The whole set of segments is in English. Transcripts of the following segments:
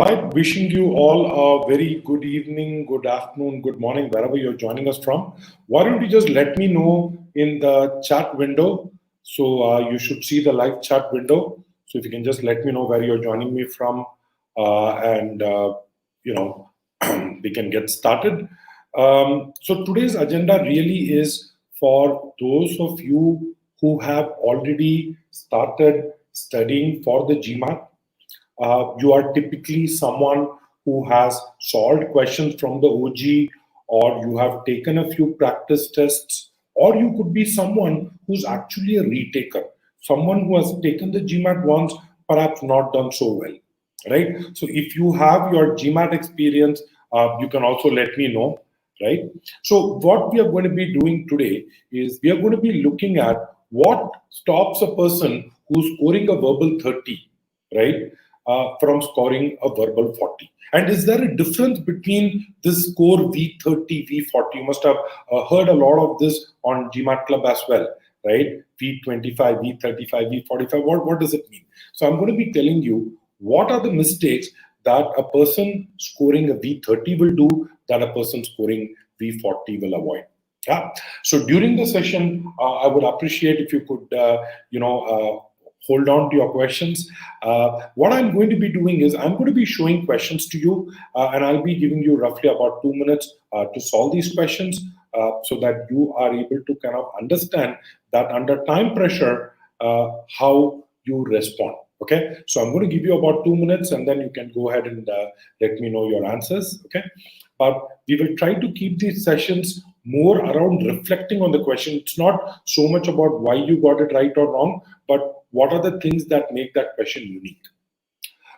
Right, wishing you all a very good evening, good afternoon, good morning, wherever you're joining us from. Why don't you just let me know in the chat window? So you should see the live chat window. So if you can just let me know where you're joining me from, and you know, we can get started. So today's agenda really is for those of you who have already started studying for the GMAT. You are typically someone who has solved questions from the OG, or you have taken a few practice tests, or you could be someone who's actually a retaker, someone who has taken the GMAT once, perhaps not done so well, right? So if you have your GMAT experience, you can also let me know, right? So what we are going to be doing today is we are going to be looking at what stops a person who's scoring a verbal 30, right? From scoring a verbal 40. And is there a difference between this score V30, V40? You must have heard a lot of this on GMAT Club as well, right? V25, V35, V45. What does it mean? So I'm going to be telling you what are the mistakes that a person scoring a V30 will do that a person scoring V40 will avoid. Yeah. So during the session, I would appreciate if you could, hold on to your questions. What I'm going to be doing is I'm going to be showing questions to you, and I'll be giving you roughly about 2 minutes to solve these questions, so that you are able to kind of understand that under time pressure, how you respond. Okay, so I'm going to give you about 2 minutes, and then you can go ahead and let me know your answers. Okay, but we will try to keep these sessions more around reflecting on the question. It's not so much about why you got it right or wrong, but what are the things that make that question unique.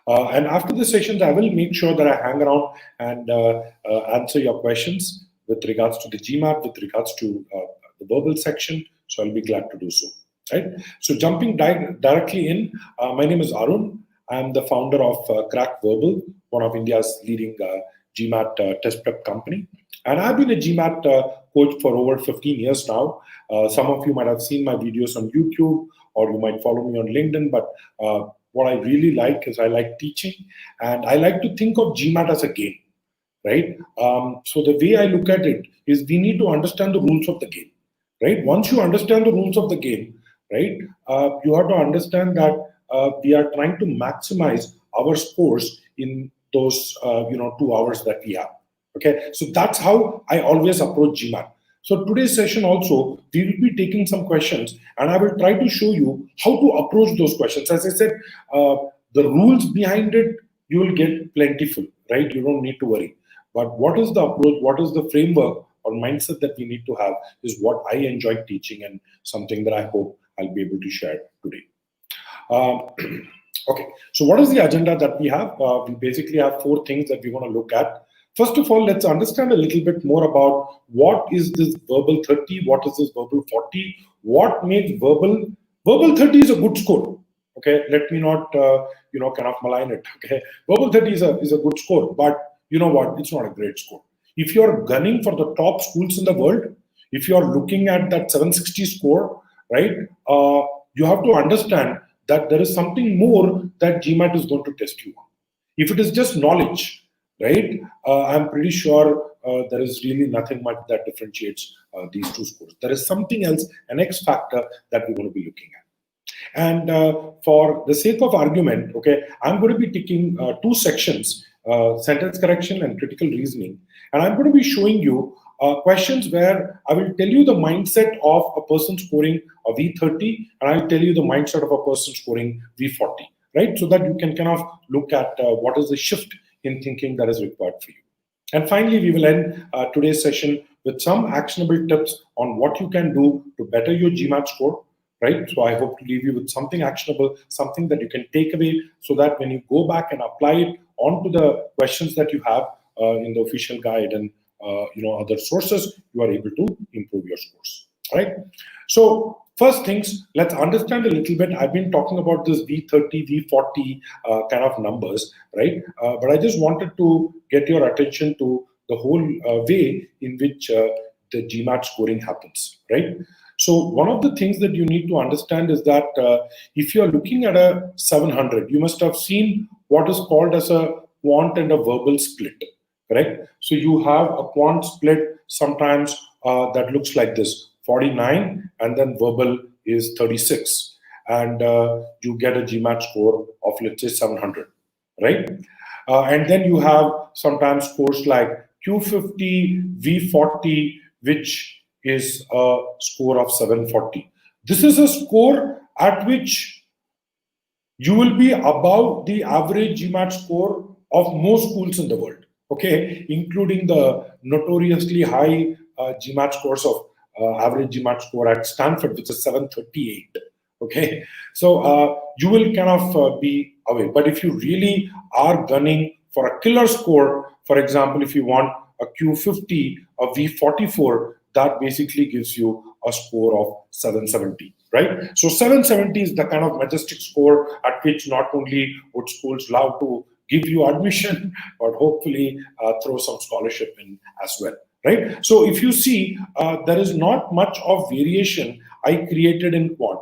And after the sessions, I will make sure that I hang around and answer your questions with regards to the GMAT, with regards to the verbal section. So I'll be glad to do so. Right. So jumping directly in, my name is Arun. I'm the founder of Crack Verbal, one of India's leading GMAT test prep company. And I've been a GMAT coach for over 15 years now. Some of you might have seen my videos on YouTube, or you might follow me on LinkedIn. But what I really like is I like teaching, and I like to think of GMAT as a game, right? So the way I look at it is we need to understand the rules of the game, right? Once you understand the rules of the game, right, you have to understand that we are trying to maximize our scores in those 2 hours that we have. Okay, so that's how I always approach GMAT. So today's session also, we will be taking some questions, and I will try to show you how to approach those questions. As I said, the rules behind it, you will get plentiful, right? You don't need to worry. But what is the approach, what is the framework or mindset that we need to have is what I enjoy teaching, and something that I hope I'll be able to share today. Okay, so what is the agenda that we have? We basically have 4 things that we want to look at. First of all, let's understand a little bit more about what is this verbal 30, what is this verbal 40, what makes verbal 30 is a good score. Okay, let me not kind of malign it. Okay, verbal 30 is a good score, but you know what? It's not a great score. If you're gunning for the top schools in the world, if you're looking at that 760 score, right, you have to understand that there is something more that GMAT is going to test you on. If it is just knowledge, right, I'm pretty sure there is really nothing much that differentiates these 2 scores. There is something else, an X factor that we're going to be looking at. And for the sake of argument, okay, I'm going to be taking 2 sections, sentence correction and critical reasoning. And I'm going to be showing you questions where I will tell you the mindset of a person scoring a V30, and I'll tell you the mindset of a person scoring V40, right? So that you can kind of look at what is the shift in thinking that is required for you. And finally, we will end today's session with some actionable tips on what you can do to better your GMAT score, right? So I hope to leave you with something actionable, something that you can take away, so that when you go back and apply it onto the questions that you have in the official guide and other sources, you are able to improve your scores, right? So first things, let's understand a little bit. I've been talking about this V30, V40 kind of numbers, right? But I just wanted to get your attention to the whole way in which the GMAT scoring happens, right? So one of the things that you need to understand is that if you're looking at a 700, you must have seen what is called as a quant and a verbal split, correct? So you have a quant split sometimes that looks like this, 49, and then verbal is 36. And you get a GMAT score of, let's say, 700, right? And then you have sometimes scores like Q50, V40, which is a score of 740. This is a score at which you will be above the average GMAT score of most schools in the world, okay, including the notoriously high GMAT scores of average GMAT score at Stanford, which is 738. Okay, so you will kind of be away. But if you really are gunning for a killer score, for example, if you want a Q50, a V44, that basically gives you a score of 770, right? So 770 is the kind of majestic score at which not only would schools love to give you admission, but hopefully throw some scholarship in as well, right? So if you see, there is not much of variation I created in quant,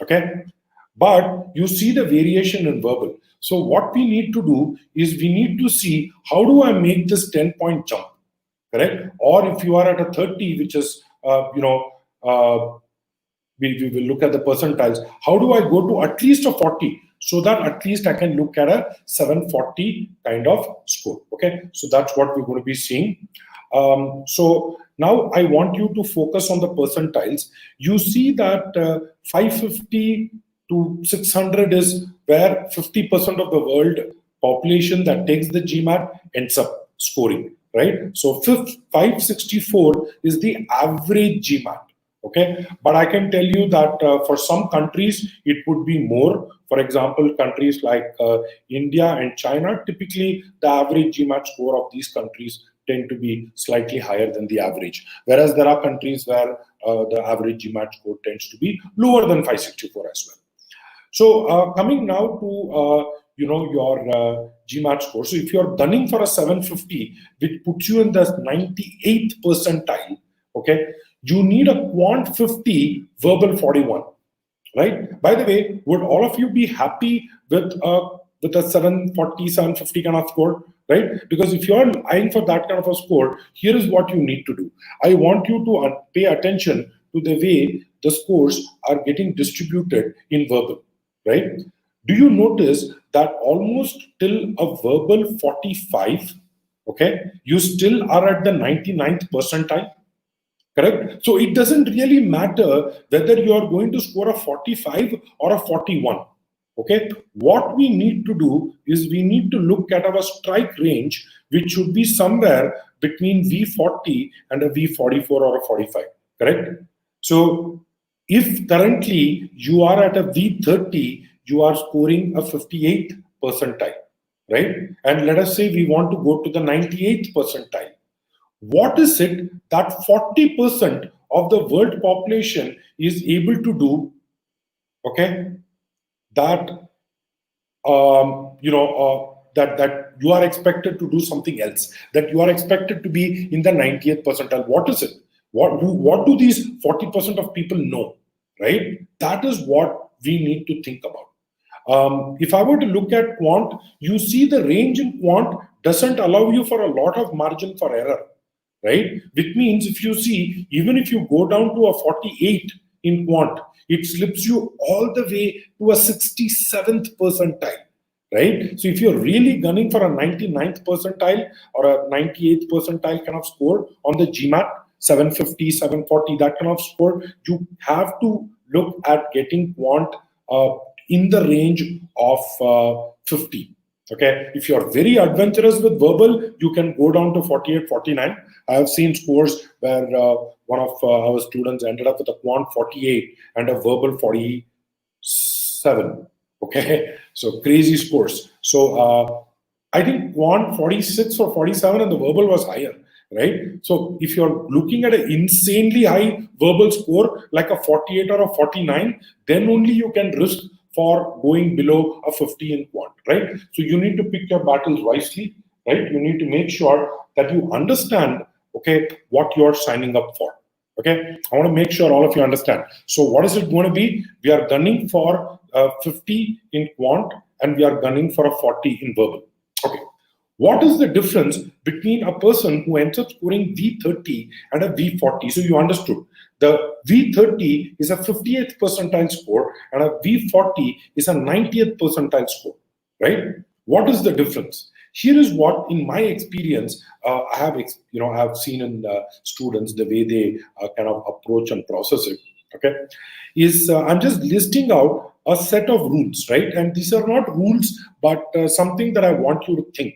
okay? But you see the variation in verbal. So what we need to do is we need to see, how do I make this 10-point jump, correct? Or if you are at a 30, which is, we will look at the percentiles. How do I go to at least a 40 so that at least I can look at a 740 kind of score? Okay, so that's what we're going to be seeing. So now I want you to focus on the percentiles. You see that 550 to 600 is where 50% of the world population that takes the GMAT ends up scoring, right? So 564 is the average GMAT. Okay, but I can tell you that for some countries it would be more. For example, countries like India and China, typically the average GMAT score of these countries tend to be slightly higher than the average. Whereas there are countries where the average GMAT score tends to be lower than 564 as well. So coming now to your GMAT score. So if you're gunning for a 750, which puts you in the 98th percentile, okay, you need a quant 50, verbal 41, right? By the way, would all of you be happy with a 740, 750 kind of score, right? Because if you're eyeing for that kind of a score, here is what you need to do. I want you to pay attention to the way the scores are getting distributed in verbal, right? Do you notice that almost till a verbal 45, okay, you still are at the 99th percentile? Correct? So it doesn't really matter whether you are going to score a 45 or a 41. Okay? What we need to do is we need to look at our strike range, which should be somewhere between V40 and a V44 or a 45. Correct? So if currently you are at a V30, you are scoring a 58th percentile, right? And let us say we want to go to the 98th percentile. What is it that 40% of the world population is able to do, okay, that that you are expected to do something else, that you are expected to be in the 90th percentile? What is it? What do these 40% of people know, right? That is what we need to think about. If I were to look at quant, you see the range in quant doesn't allow you for a lot of margin for error, right? Which means if you see, even if you go down to a 48 in quant, it slips you all the way to a 67th percentile, right? So if you're really gunning for a 99th percentile or a 98th percentile kind of score on the GMAT, 750, 740, that kind of score, you have to look at getting quant in the range of 50. Okay, if you're very adventurous with verbal, you can go down to 48, 49. I have seen scores where one of our students ended up with a quant 48 and a verbal 47. Okay, so crazy scores. So I think quant 46 or 47 and the verbal was higher, right? So if you're looking at an insanely high verbal score like a 48 or a 49, then only you can risk for going below a 50 in quant, right? So you need to pick your battles wisely, right? You need to make sure that you understand, okay, what you're signing up for. Okay, I want to make sure all of you understand. So what is it going to be? We are gunning for 50 in quant and we are gunning for a 40 in verbal. Okay, What is the difference between a person who ends up scoring V30 and a V40? So you understood. The V30 is a 50th percentile score and a V40 is a 90th percentile score, right? What is the difference? Here is what, in my experience, I have seen in students the way they kind of approach and process it. Okay, is I'm just listing out a set of rules, right? And these are not rules, but something that I want you to think.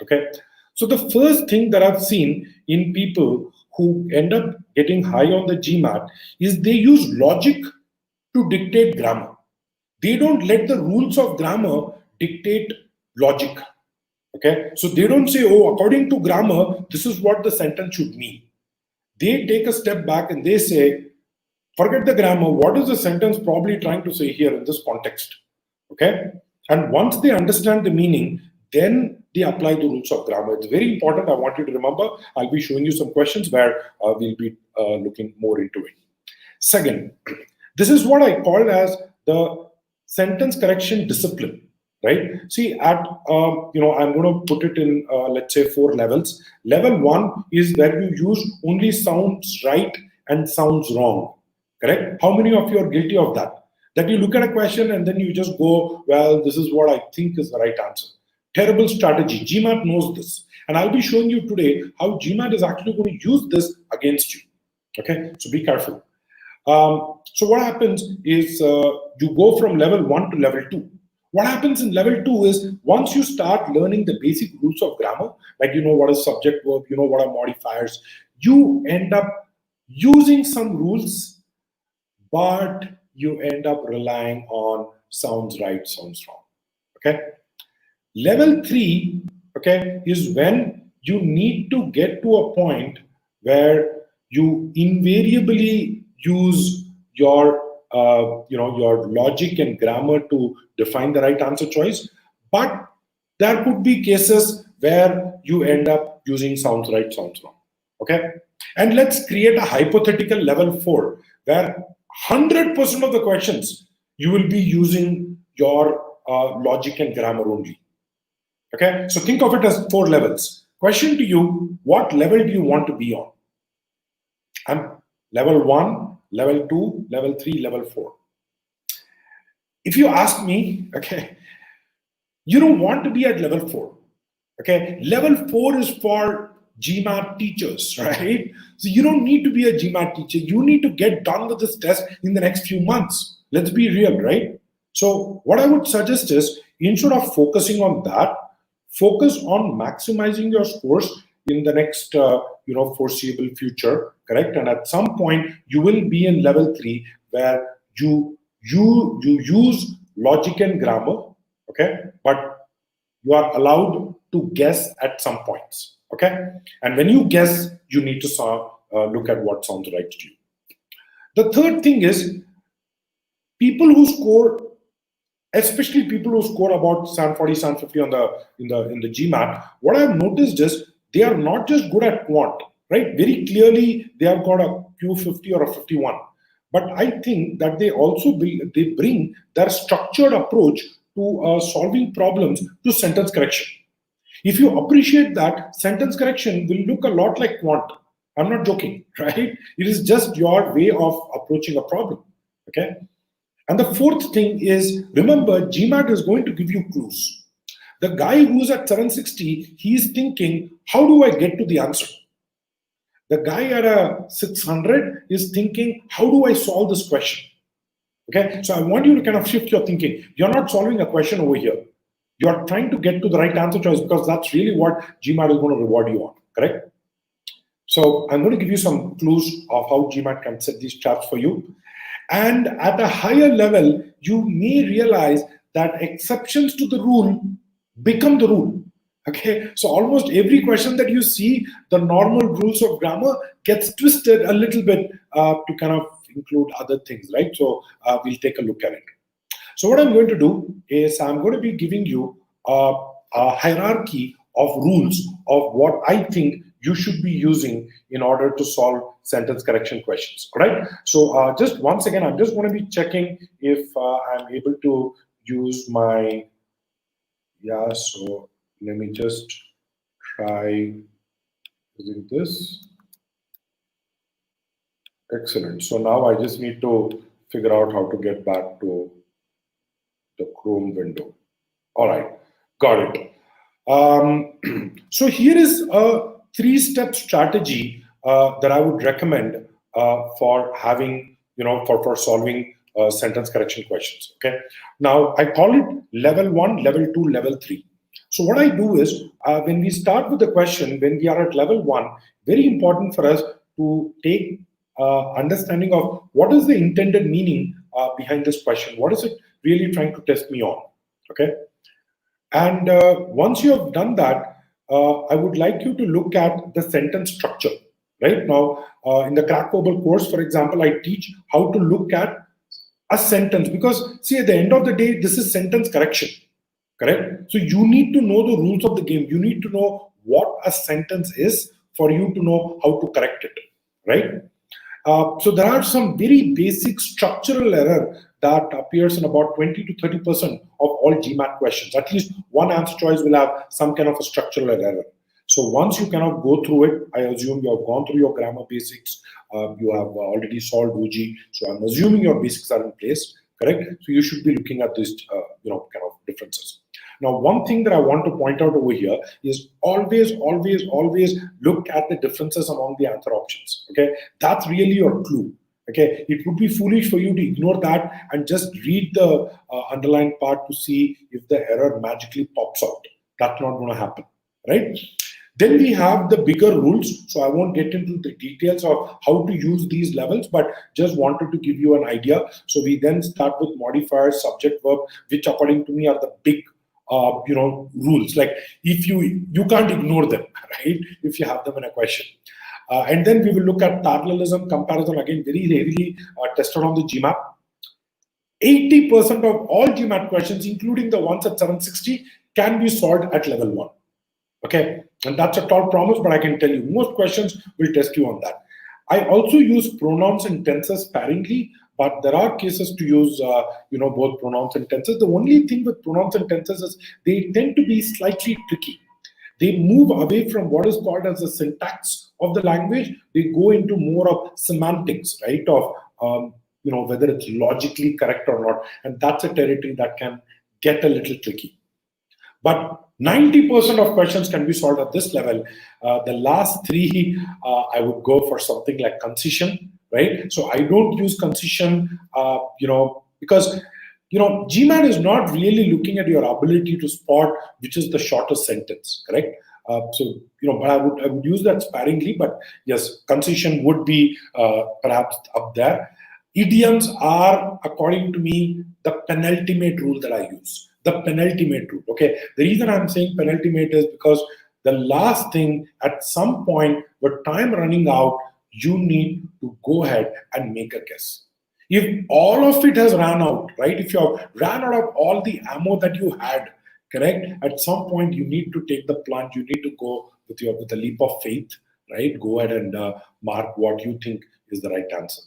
Okay, so the first thing that I've seen in people who end up getting high on the GMAT is they use logic to dictate grammar. They don't let the rules of grammar dictate logic. Okay, so they don't say, oh, according to grammar, this is what the sentence should mean. They take a step back and they say, forget the grammar, what is the sentence probably trying to say here in this context? Okay, and once they understand the meaning, then they apply the rules of grammar. It's very important. I want you to remember. I'll be showing you some questions where we'll be looking more into it. Second, this is what I call as the sentence correction discipline, right? See, at I'm going to put it in let's say 4 levels. Level 1 is where you use only sounds right and sounds wrong. Correct? How many of you are guilty of that? That you look at a question and then you just go, well, this is what I think is the right answer. Terrible strategy. GMAT knows this. And I'll be showing you today how GMAT is actually going to use this against you. Okay, so be careful. So what happens is you go from level 1 to level 2. What happens in level 2 is once you start learning the basic rules of grammar, like you know what is subject verb, you know what are modifiers, you end up using some rules, but you end up relying on sounds right, sounds wrong. Okay. Level 3, okay, is when you need to get to a point where you invariably use your your logic and grammar to define the right answer choice, but there could be cases where you end up using sounds right, sounds wrong. Okay, and let's create a hypothetical level 4 where 100% of the questions you will be using your logic and grammar only. Okay, so think of it as 4 levels. Question to you, what level do you want to be on? Level 1, level 2, level 3, level 4. If you ask me, okay, you don't want to be at level 4. Okay, level 4 is for GMAT teachers, right? So you don't need to be a GMAT teacher. You need to get done with this test in the next few months. Let's be real, right? So what I would suggest is, instead of focusing on that, focus on maximizing your scores in the next foreseeable future, correct? And at some point you will be in level 3 where you use logic and grammar, okay, but you are allowed to guess at some points, okay? And when you guess, you need to look at what sounds right to you. The third thing is, people who score, especially people who score about 740, 750 in the GMAT, what I've noticed is they are not just good at quant, right? Very clearly, they have got a Q50 or a 51. But I think that they also bring their structured approach to solving problems to sentence correction. If you appreciate that, sentence correction will look a lot like quant. I'm not joking, right? It is just your way of approaching a problem, okay? And the fourth thing is, remember, GMAT is going to give you clues. The guy who's at 760, he's thinking, how do I get to the answer? The guy at a 600 is thinking, how do I solve this question? Okay, so I want you to kind of shift your thinking. You're not solving a question over here. You're trying to get to the right answer choice, because that's really what GMAT is going to reward you on, correct? So I'm going to give you some clues of how GMAT can set these charts for you. And at a higher level, you may realize that exceptions to the rule become the rule. Okay, so almost every question that you see, the normal rules of grammar gets twisted a little bit to kind of include other things, right? So we'll take a look at it. So what I'm going to do is I'm going to be giving you a hierarchy of rules of what I think you should be using in order to solve sentence correction questions, all right? So just once again, I'm just going to be checking if I'm able to use my, so let me just try using this. Excellent. So now I just need to figure out how to get back to the Chrome window. All right, got it. So here is a three-step strategy that I would recommend for having, for solving sentence correction questions. Okay. Now I call it level 1, level 2, level 3. So what I do is when we start with the question, when we are at level 1, very important for us to take understanding of what is the intended meaning behind this question. What is it really trying to test me on? Okay. And once you have done that, I would like you to look at the sentence structure. Right now, in the Crack Verbal course, for example, I teach how to look at a sentence because, see, at the end of the day, this is sentence correction. Correct? So you need to know the rules of the game. You need to know what a sentence is for you to know how to correct it. Right? So there are some very basic structural error that appears in about 20 to 30% of all GMAT questions. At least one answer choice will have some kind of a structural error. So once you kind of go through it, I assume you have gone through your grammar basics. You have already solved UG. So I'm assuming your basics are in place, correct? So you should be looking at these, kind of differences. Now, one thing that I want to point out over here is always, always, always look at the differences among the answer options. Okay, that's really your clue. Okay, it would be foolish for you to ignore that and just read the underlined part to see if the error magically pops out. That's not going to happen, right? Then we have the bigger rules. So I won't get into the details of how to use these levels, but just wanted to give you an idea. So we then start with modifiers, subject, verb, which according to me are the big rules. Like if you can't ignore them, right? If you have them in a question. And then we will look at parallelism, comparison, again, very heavily tested on the GMAT. 80% of all GMAT questions, including the ones at 760, can be solved at level 1. Okay, and that's a tall promise, but I can tell you most questions will test you on that. I also use pronouns and tenses sparingly, but there are cases to use both pronouns and tenses. The only thing with pronouns and tenses is they tend to be slightly tricky. They move away from what is called as the syntax of the language. They go into more of semantics, right? Of whether it's logically correct or not, and that's a territory that can get a little tricky. But 90% of questions can be solved at this level. The last three, I would go for something like concision, right? So I don't use concision, because GMAT is not really looking at your ability to spot which is the shortest sentence, correct? But I would use that sparingly. But yes, concision would be perhaps up there. Idioms are, according to me, the penultimate rule that I use. The penultimate rule. Okay. The reason I'm saying penultimate is because the last thing, at some point, with time running out, you need to go ahead and make a guess. If all of it has ran out, right? If you have ran out of all the ammo that you had, correct? At some point, you need to take the plunge. You need to go with a leap of faith, right? Go ahead and mark what you think is the right answer.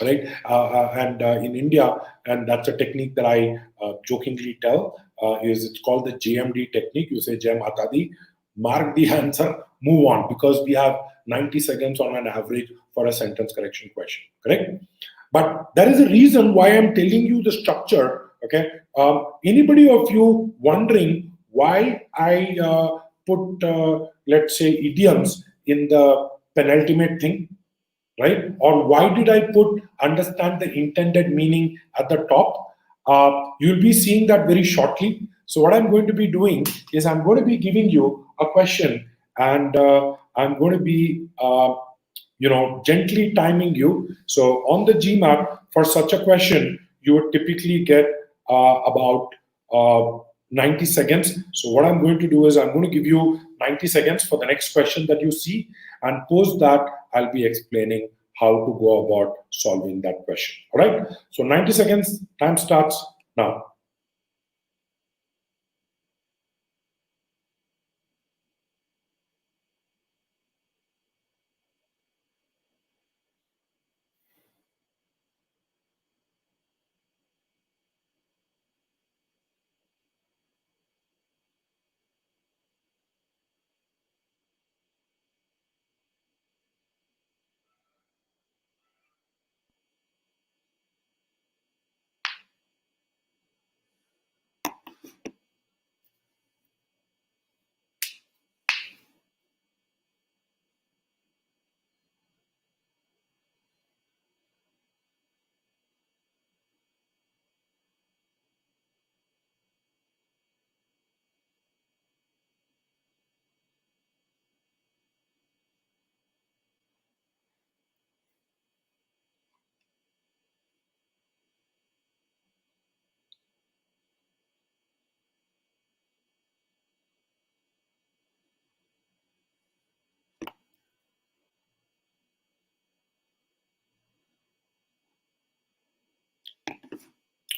Right, and in India, and that's a technique that I jokingly tell, is it's called the JMD technique. You say Jai Mata Di, mark the answer, move on, because we have 90 seconds on an average for a sentence correction question, correct? But there is a reason why I'm telling you the structure, okay? Anybody of you wondering why I put, let's say, idioms in the penultimate thing? Right? Or why did I put understand the intended meaning at the top? You'll be seeing that very shortly. So what I'm going to be doing is I'm going to be giving you a question, and I'm going to be gently timing you. So on the GMAT, for such a question, you would typically get about 90 seconds. So what I'm going to do is I'm going to give you 90 seconds for the next question that you see, and post that I'll be explaining how to go about solving that question. All right. So 90 seconds, time starts now.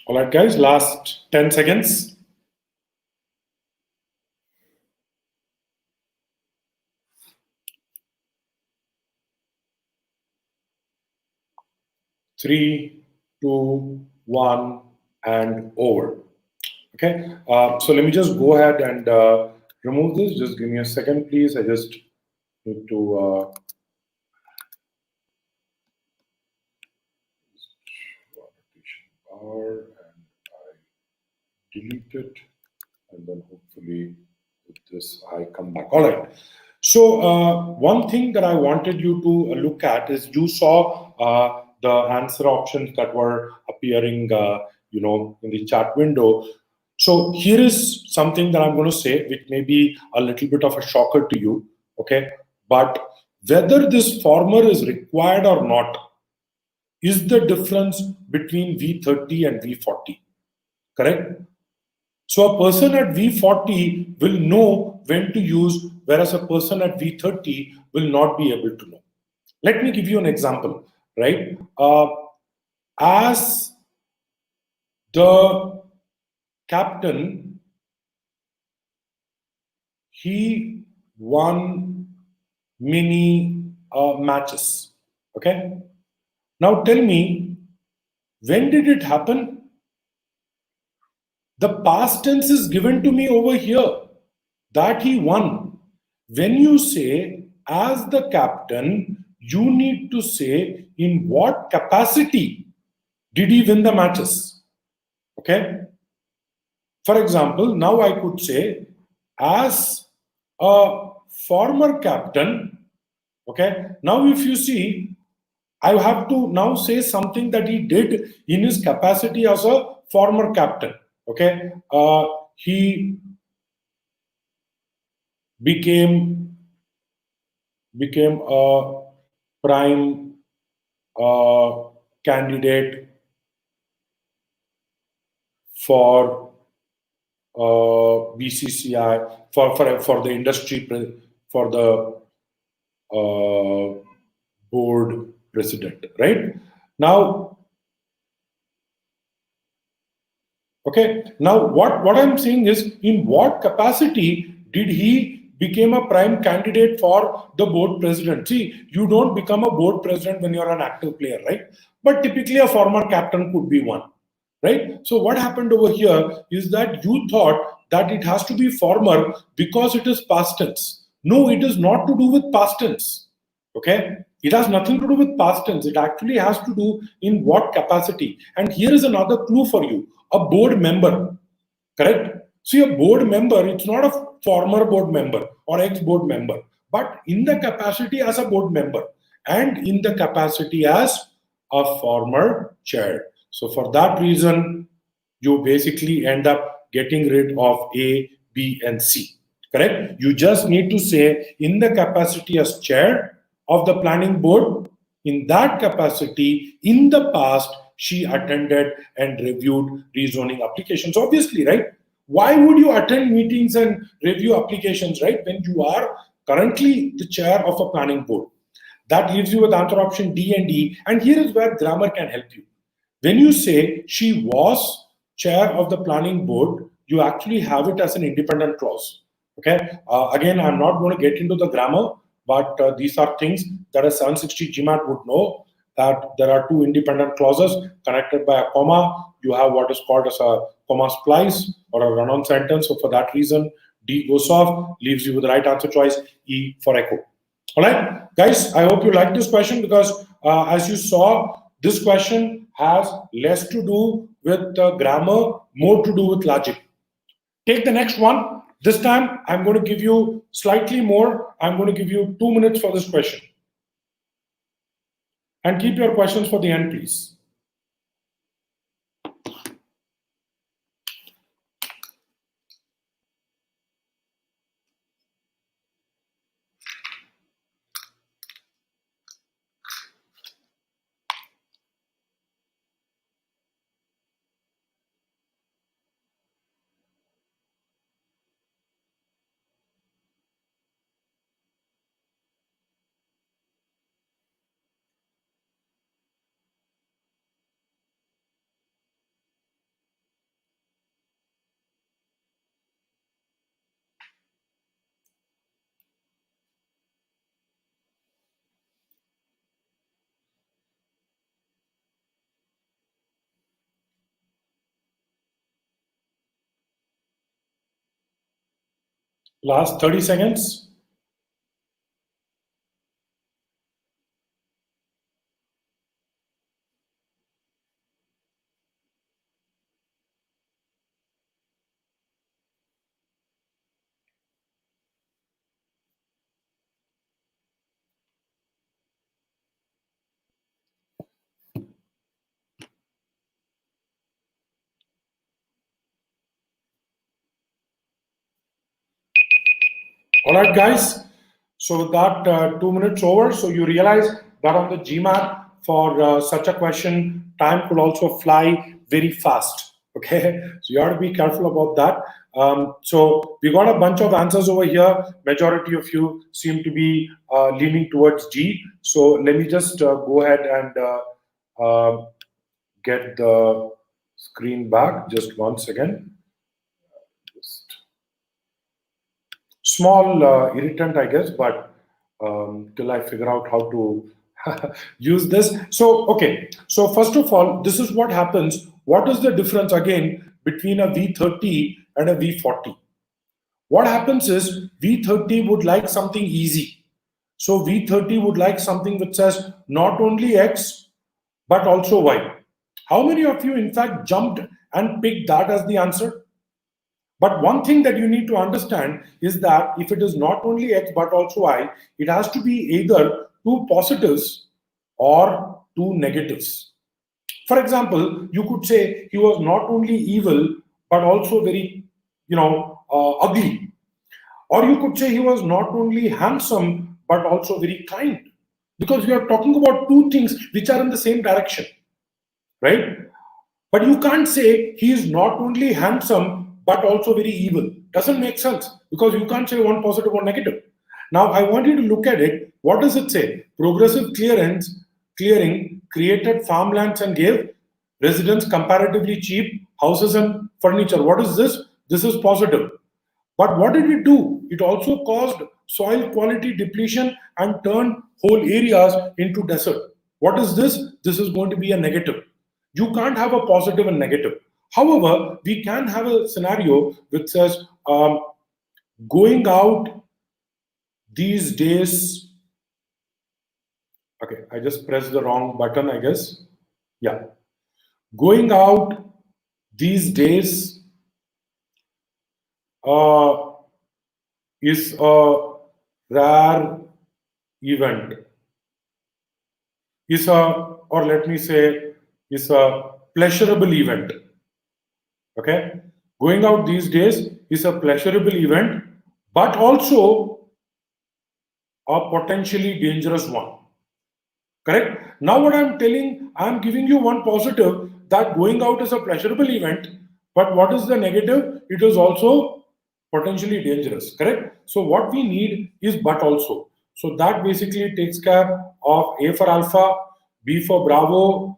All right, guys, last 10 seconds. Three, two, one, and over. Okay, so let me just go ahead and remove this. Just give me a second, please. I just need to bar and I delete it, and then hopefully with this I come back. All right. So one thing that I wanted you to look at is you saw the answer options that were appearing, in the chat window. So here is something that I'm going to say, which may be a little bit of a shocker to you, okay? But whether this former is required or not is the difference between V30 and V40, correct? So a person at V40 will know when to use, whereas a person at V30 will not be able to know. Let me give you an example, right? As the captain, he won many matches. Okay. Now tell me, when did it happen? The past tense is given to me over here that he won. When you say as the captain, you need to say in what capacity did he win the matches. Okay. For example, now I could say as a former captain. Okay. Now, if you see, I have to now say something that he did in his capacity as a former captain. Okay. He became a prime candidate for BCCI for the industry for the board president, right? Now, okay. Now, what I'm saying is, in what capacity did he became a prime candidate for the board president? See, you don't become a board president when you're an active player, right? But typically, a former captain could be one, right? So what happened over here is that you thought that it has to be former because it is past tense. No, it is not to do with past tense. Okay, it has nothing to do with past tense. It actually has to do in what capacity. And here is another clue for you: a board member. Correct. See, a board member, it's not a former board member or ex board member, but in the capacity as a board member and in the capacity as a former chair. So for that reason, you basically end up getting rid of A, B, and C. Correct? You just need to say in the capacity as chair of the planning board, in that capacity, in the past, she attended and reviewed rezoning applications. Obviously, right? Why would you attend meetings and review applications, right? When you are currently the chair of a planning board. That leaves you with answer option D and E. And here is where grammar can help you. When you say she was chair of the planning board, you actually have it as an independent clause. Okay. Again, I'm not going to get into the grammar, but these are things that a 760 GMAT would know, that there are two independent clauses connected by a comma. You have what is called as a comma splice or a run-on sentence. So for that reason, D goes off, leaves you with the right answer choice, E for echo. All right, guys, I hope you like this question because as you saw, this question has less to do with grammar, more to do with logic. Take the next one. This time, I'm going to give you slightly more. I'm going to give you 2 minutes for this question. And keep your questions for the end, please. Last 30 seconds. All right, guys. So with that, 2 minutes over. So you realize that on the GMAT for such a question, time could also fly very fast. Okay, so you have to be careful about that. So we got a bunch of answers over here. Majority of you seem to be leaning towards G. So let me just go ahead and get the screen back. Just once again. Small irritant, I guess, but till I figure out how to use this. So, okay. So first of all, this is what happens. What is the difference again between a V30 and a V40? What happens is V30 would like something easy. So V30 would like something which says not only X, but also Y. How many of you, in fact, jumped and picked that as the answer? But one thing that you need to understand is that if it is not only X but also Y, it has to be either two positives or two negatives. For example, you could say he was not only evil but also very, ugly. Or you could say he was not only handsome but also very kind. Because we are talking about two things which are in the same direction, right? But you can't say he is not only handsome but also very evil. Doesn't make sense because you can't say one positive or negative. Now I want you to look at it. What does it say? Progressive clearing created farmlands and gave residents comparatively cheap houses and furniture. What is this? This is positive. But what did it do? It also caused soil quality depletion and turned whole areas into desert. What is this? This is going to be a negative. You can't have a positive and negative. However, we can have a scenario which says going out these days. Okay, I just pressed the wrong button, I guess. Yeah. Going out these days is a rare event. Is a, or let me say, is a pleasurable event. Okay, going out these days is a pleasurable event, but also a potentially dangerous one. Correct? Now, what I'm telling, I'm giving you one positive that going out is a pleasurable event, but what is the negative? It is also potentially dangerous. Correct? So, what we need is but also. So, that basically takes care of A for alpha, B for Bravo.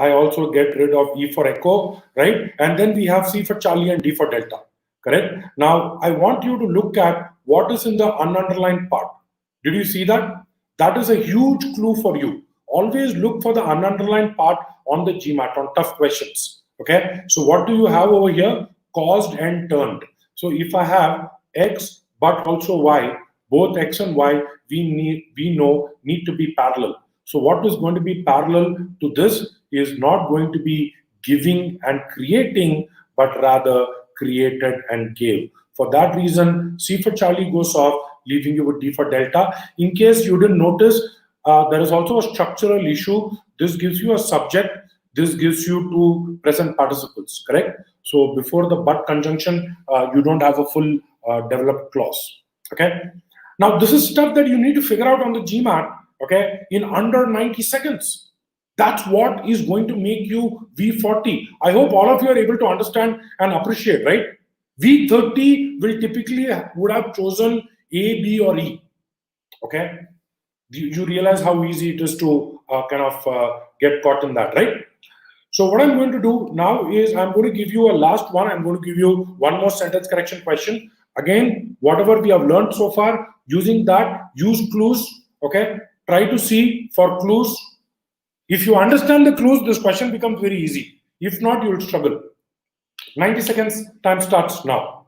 I also get rid of E for echo, right? And then we have C for Charlie and D for Delta. Correct? Now, I want you to look at what is in the ununderlined part. Did you see that? That is a huge clue for you. Always look for the ununderlined part on the GMAT, on tough questions. Okay. So what do you have over here? Caused and turned. So if I have X but also Y, both X and Y we know need to be parallel. So what is going to be parallel to this is not going to be giving and creating, but rather created and gave. For that reason, C for Charlie goes off, leaving you with D for Delta. In case you didn't notice, there is also a structural issue. This gives you a subject. This gives you two present participles, correct? So before the but conjunction, you don't have a full developed clause, okay? Now, this is stuff that you need to figure out on the GMAT, okay, in under 90 seconds. That's what is going to make you V40. I hope all of you are able to understand and appreciate, right? V30 will typically would have chosen A, B, or E. Okay, you realize how easy it is to get caught in that, right? So what I'm going to do now is I'm going to give you a last one. I'm going to give you one more sentence correction question. Again, whatever we have learned so far, using that, use clues. Okay, try to see for clues. If you understand the clues, this question becomes very easy. If not, you will struggle. 90 seconds, time starts now.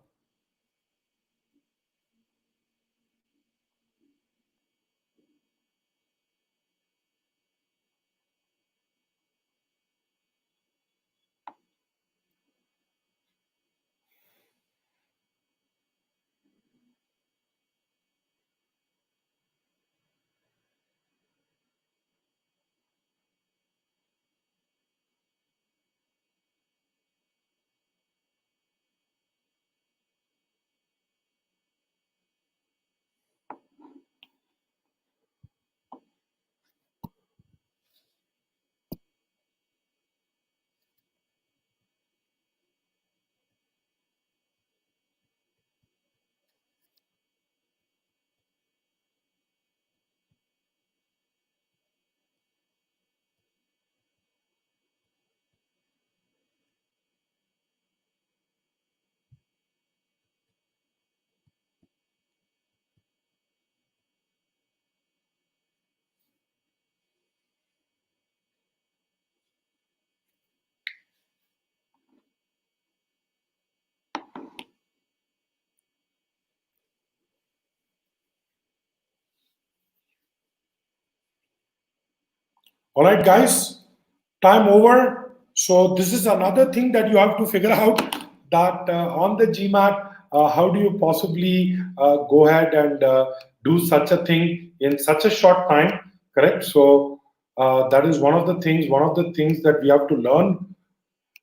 All right, guys, time over. So this is another thing that you have to figure out, that on the GMAT, how do you possibly go ahead and do such a thing in such a short time, correct? So that is one of the things that we have to learn.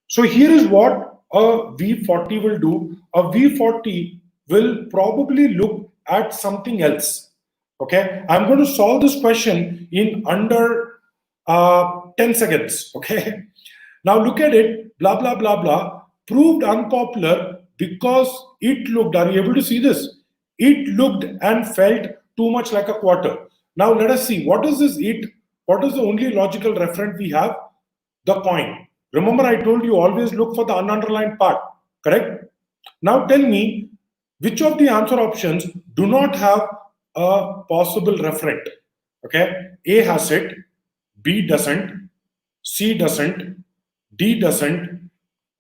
So here is what a V40 will do. A V40 will probably look at something else. Okay, I'm going to solve this question in under 10 seconds. Okay, now look at it. Blah blah blah blah. Proved unpopular because it looked. Are you able to see this? It looked and felt too much like a quarter. Now let us see, what is this it? What is the only logical referent we have? The coin. Remember, I told you always look for the ununderlined part, correct? Now tell me, which of the answer options do not have a possible referent? Okay, A has it, B doesn't, C doesn't, D doesn't,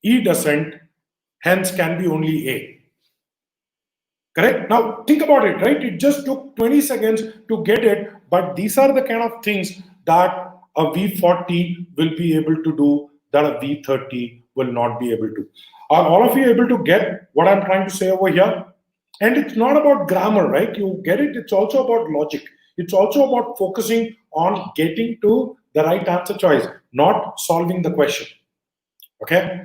E doesn't, hence can be only A. Correct? Now think about it, right? It just took 20 seconds to get it, but these are the kind of things that a V40 will be able to do that a V30 will not be able to. Are all of you able to get what I'm trying to say over here? And it's not about grammar, right? You get it. It's also about logic. It's also about focusing on getting to the right answer choice, not solving the question. Okay.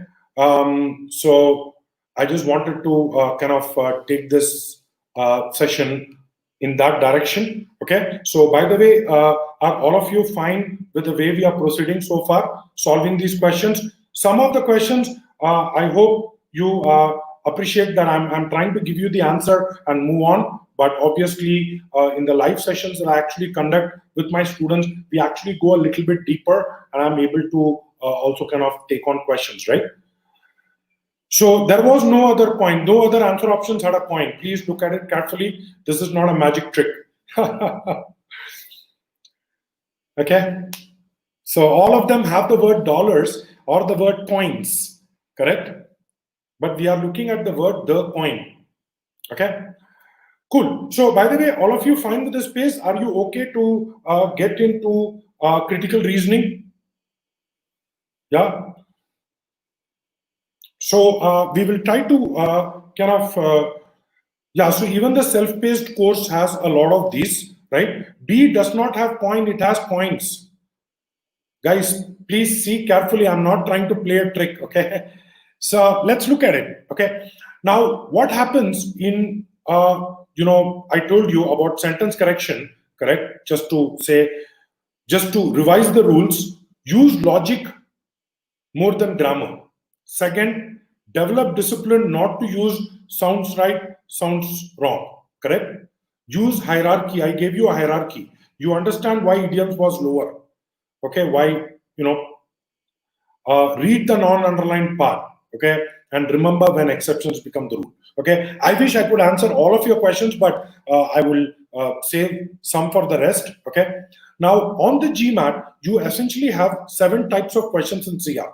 So I just wanted to take this session in that direction. Okay. So by the way, are all of you fine with the way we are proceeding so far, solving these questions? Some of the questions, I hope you appreciate that I'm trying to give you the answer and move on. But obviously, in the live sessions that I actually conduct with my students, we actually go a little bit deeper, and I'm able to also kind of take on questions, right? So there was no other coin, no other answer options had a coin. Please look at it carefully. This is not a magic trick. Okay. So all of them have the word dollars or the word coins, correct? But we are looking at the word the coin. Okay. Cool. So by the way, all of you fine with this space? Are you okay to get into critical reasoning? Yeah. So we will try to yeah, so even the self-paced course has a lot of these, right? B does not have coin, it has points. Guys, please see carefully. I'm not trying to play a trick, okay? So let's look at it, okay? Now, what happens in, I told you about sentence correction, correct? Just to revise the rules, use logic more than grammar. Second, develop discipline not to use sounds right, sounds wrong, correct? Use hierarchy. I gave you a hierarchy. You understand why idioms was lower. Okay, why, read the non-underlined part, okay? And remember when exceptions become the rule, okay? I wish I could answer all of your questions, but I will save some for the rest, okay? Now, on the GMAT, you essentially have 7 types of questions in CR.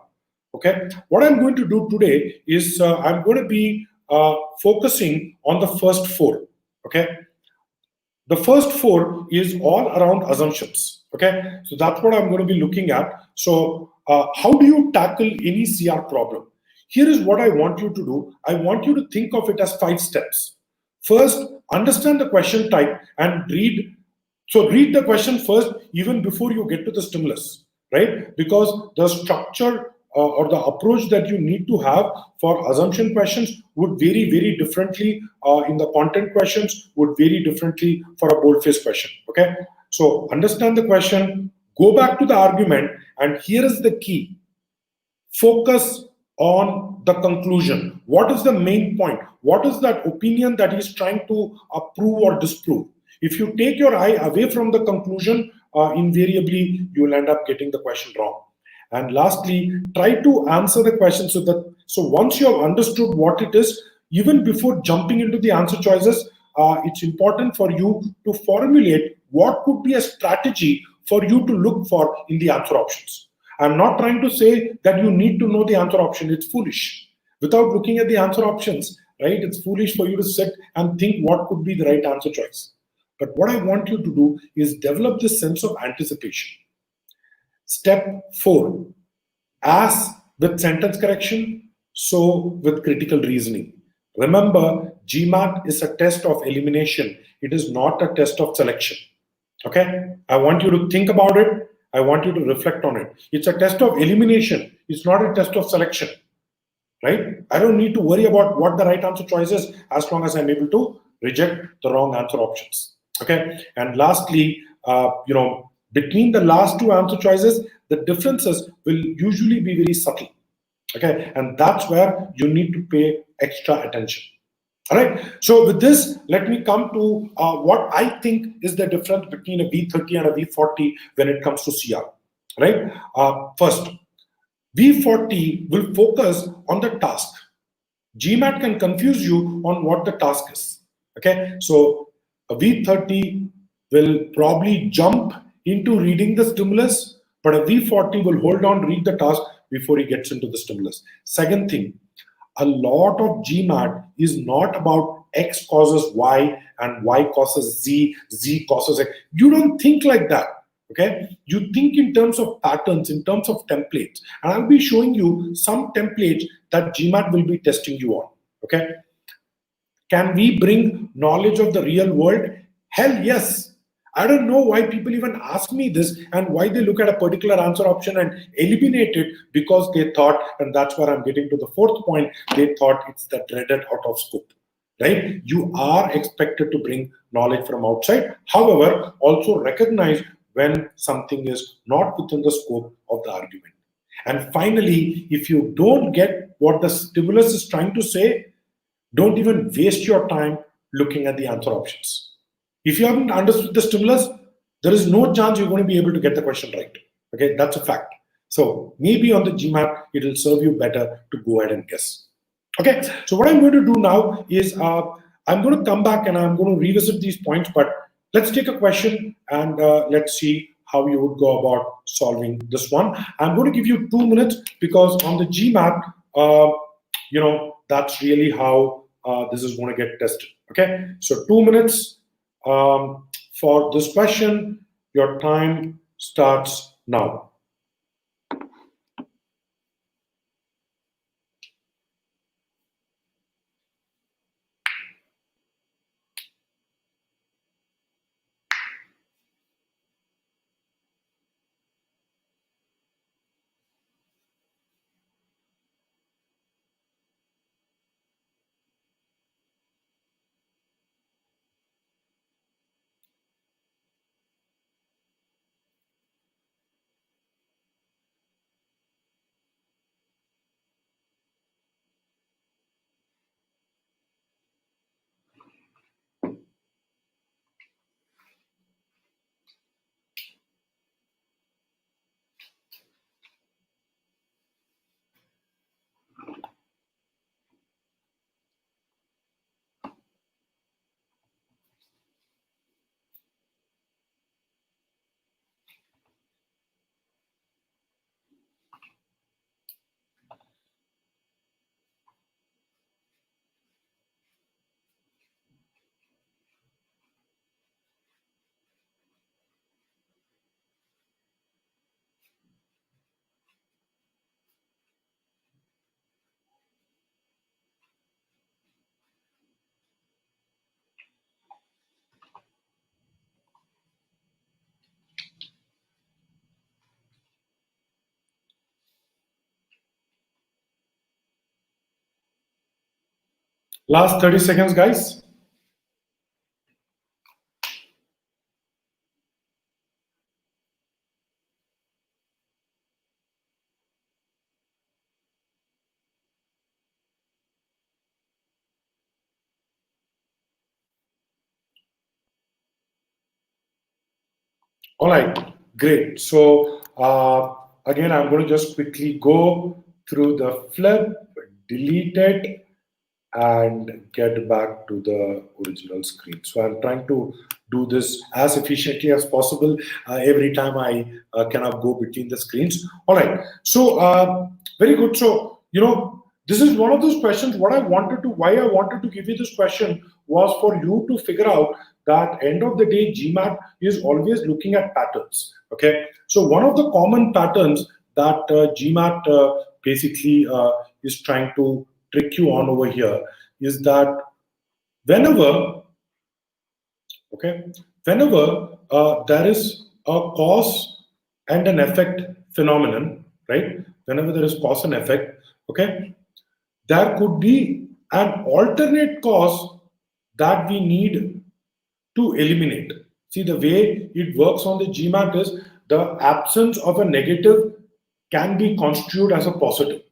Okay, what I'm going to do today is I'm going to be focusing on the first 4. Okay, the first 4 is all around assumptions. Okay, so that's what I'm going to be looking at. So how do you tackle any CR problem? Here is what I want you to do. I want you to think of it as 5 steps. First, understand the question type and read. So read the question first, even before you get to the stimulus, right? Because the structure or the approach that you need to have for assumption questions would vary very differently in the content questions, would vary differently for a boldface question, okay? So understand the question, go back to the argument, and here is the key. Focus on the conclusion. What is the main point? What is that opinion that he's trying to prove or disprove? If you take your eye away from the conclusion, invariably you will end up getting the question wrong. And lastly, try to answer the question so once you have understood what it is, even before jumping into the answer choices, it's important for you to formulate what could be a strategy for you to look for in the answer options. I'm not trying to say that you need to know the answer option. It's foolish. Without looking at the answer options, right, it's foolish for you to sit and think what could be the right answer choice. But what I want you to do is develop this sense of anticipation. Step 4, as with sentence correction, so with critical reasoning. Remember, GMAT is a test of elimination. It is not a test of selection. Okay? I want you to think about it. I want you to reflect on it. It's a test of elimination. It's not a test of selection. Right? I don't need to worry about what the right answer choice is as long as I'm able to reject the wrong answer options. Okay? And lastly, between the last two answer choices, the differences will usually be very subtle. Okay? And that's where you need to pay extra attention. All right. So with this, let me come to what I think is the difference between a V30 and a V40 when it comes to CR. Right. First, V40 will focus on the task. GMAT can confuse you on what the task is. Okay. So a V30 will probably jump into reading the stimulus, but a V40 will hold on, read the task before he gets into the stimulus. Second thing, a lot of GMAT is not about X causes Y and Y causes Z, Z causes X. You don't think like that. Okay, you think in terms of patterns, in terms of templates, and I'll be showing you some templates that GMAT will be testing you on. Okay, can we bring knowledge of the real world? Hell yes. I don't know why people even ask me this and why they look at a particular answer option and eliminate it, because they thought, and that's where I'm getting to the fourth point, they thought it's the dreaded out of scope. Right? You are expected to bring knowledge from outside. However, also recognize when something is not within the scope of the argument. And finally, if you don't get what the stimulus is trying to say, don't even waste your time looking at the answer options. If you haven't understood the stimulus, there is no chance you're going to be able to get the question right. Okay, that's a fact. So maybe on the GMAT, it will serve you better to go ahead and guess. Okay, so what I'm going to do now is I'm going to come back and I'm going to revisit these points, but let's take a question and let's see how you would go about solving this one. I'm going to give you 2 minutes because on the GMAT, that's really how this is going to get tested. Okay, so 2 minutes for this question. Your time starts now. Last 30 seconds, guys. All right, great. So again, I'm going to just quickly go through the flip, delete it, and get back to the original screen. So I'm trying to do this as efficiently as possible every time I cannot go between the screens. All right, so very good. So, this is one of those questions. Why I wanted to give you this question was for you to figure out that end of the day, GMAT is always looking at patterns. Okay, so one of the common patterns that GMAT basically is trying to trick you on over here is that whenever, okay, whenever there is a cause and an effect phenomenon, right? Whenever there is cause and effect, okay, there could be an alternate cause that we need to eliminate. See, the way it works on the GMAT is the absence of a negative can be construed as a positive.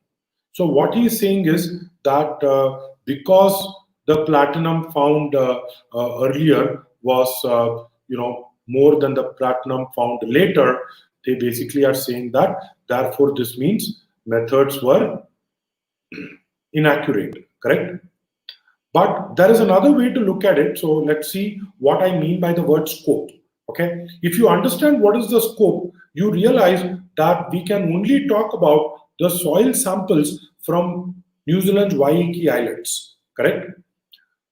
So what he is saying is that because the platinum found earlier was more than the platinum found later, they basically are saying that therefore this means methods were inaccurate, correct? But there is another way to look at it. So let's see what I mean by the word scope. Okay, if you understand what is the scope, you realize that we can only talk about the soil samples from New Zealand's Waiheke Islands, correct?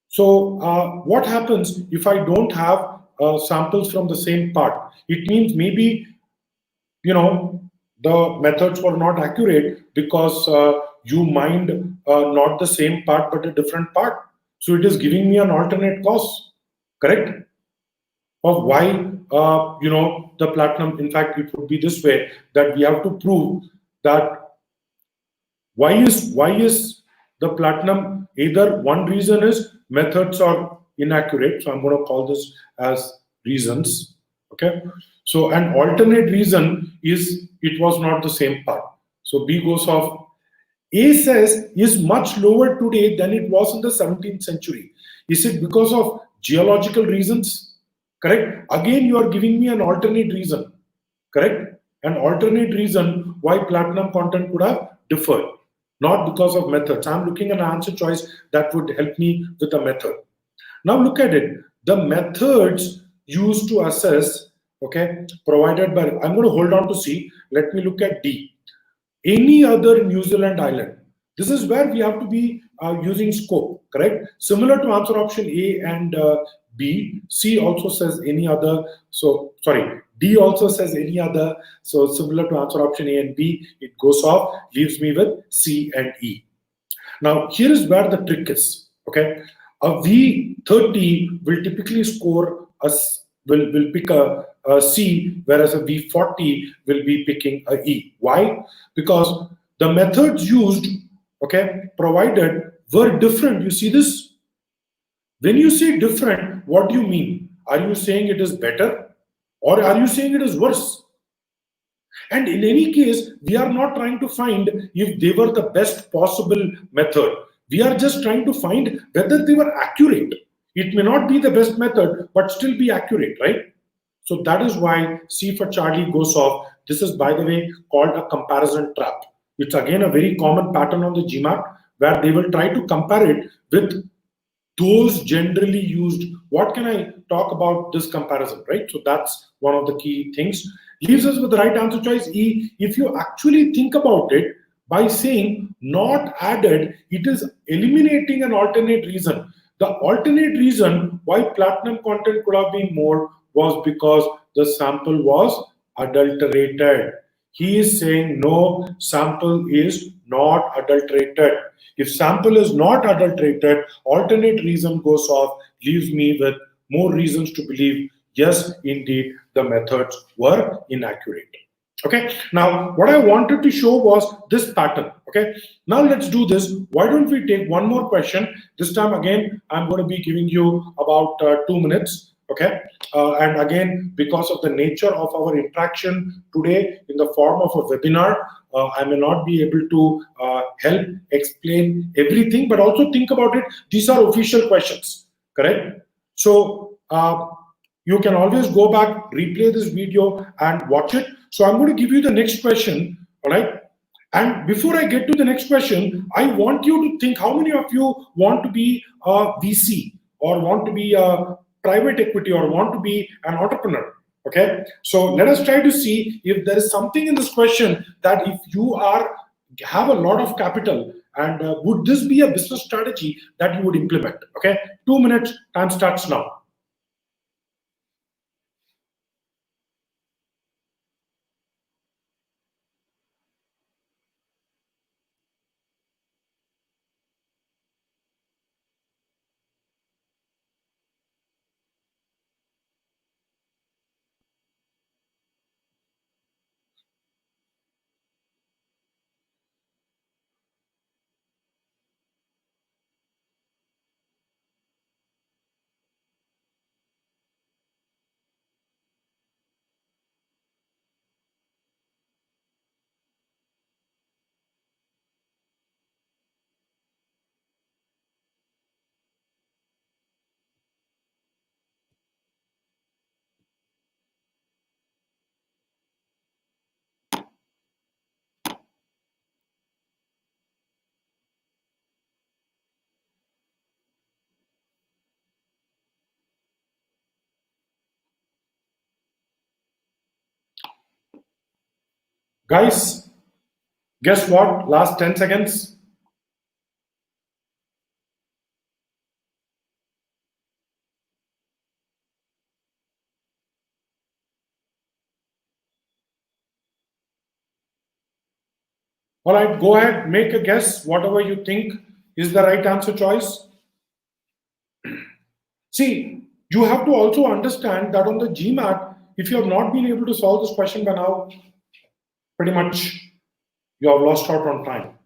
So what happens if I don't have samples from the same part? It means maybe, the methods were not accurate because you mined not the same part but a different part. So it is giving me an alternate cause, correct? Of why the platinum. In fact, it would be this way, that we have to prove that why is the platinum, either one reason is methods are inaccurate, so I'm going to call this as reasons. Okay, so an alternate reason is it was not the same part. So B goes off. A says is much lower today than it was in the 17th century. Is it because of geological reasons? Correct. Again, you are giving me an alternate reason. Correct. An alternate reason why platinum content could have differed, not because of methods. I'm looking at an answer choice that would help me with the method. Now look at it. The methods used to assess, okay, provided by, I'm going to hold on to C. Let me look at D. Any other New Zealand island. This is where we have to be using scope, correct? Similar to answer option A and B, C also says any other. So, sorry, D also says any other. So, similar to answer option A and B, it goes off, leaves me with C and E. Now, here is where the trick is, okay? A V30 will typically score will pick a C, whereas a V40 will be picking a E. Why? Because the methods used, okay, provided were different. You see this? When you say different, what do you mean? Are you saying it is better, or are you saying it is worse? And in any case, we are not trying to find if they were the best possible method. We are just trying to find whether they were accurate. It may not be the best method, but still be accurate, right? So that is why C for Charlie goes off. This is, by the way, called a comparison trap. It's again a very common pattern on the GMAT, where they will try to compare it with those generally used. What can I talk about this comparison, right? So that's one of the key things. Leaves us with the right answer choice E. If you actually think about it, by saying not added, it is eliminating an alternate reason. The alternate reason why platinum content could have been more was because the sample was adulterated. He is saying no, sample is not adulterated. If sample is not adulterated, alternate reason goes off, leaves me with more reasons to believe, yes, indeed, the methods were inaccurate. Okay, now what I wanted to show was this pattern. Okay, now let's do this. Why don't we take one more question? This time again, I'm going to be giving you about 2 minutes. Okay, and again, because of the nature of our interaction today in the form of a webinar, I may not be able to help explain everything, but also think about it. These are official questions, correct? So you can always go back, replay this video and watch it. So I'm going to give you the next question, all right? And before I get to the next question, I want you to think how many of you want to be a VC or want to be a private equity or want to be an entrepreneur, okay? So let us try to see if there is something in this question that if you have a lot of capital, and would this be a business strategy that you would implement, okay? 2 minutes, time starts now. Guys, guess what? Last 10 seconds. All right, go ahead, make a guess, whatever you think is the right answer choice. See, you have to also understand that on the GMAT, if you have not been able to solve this question by now, pretty much you have lost out on time.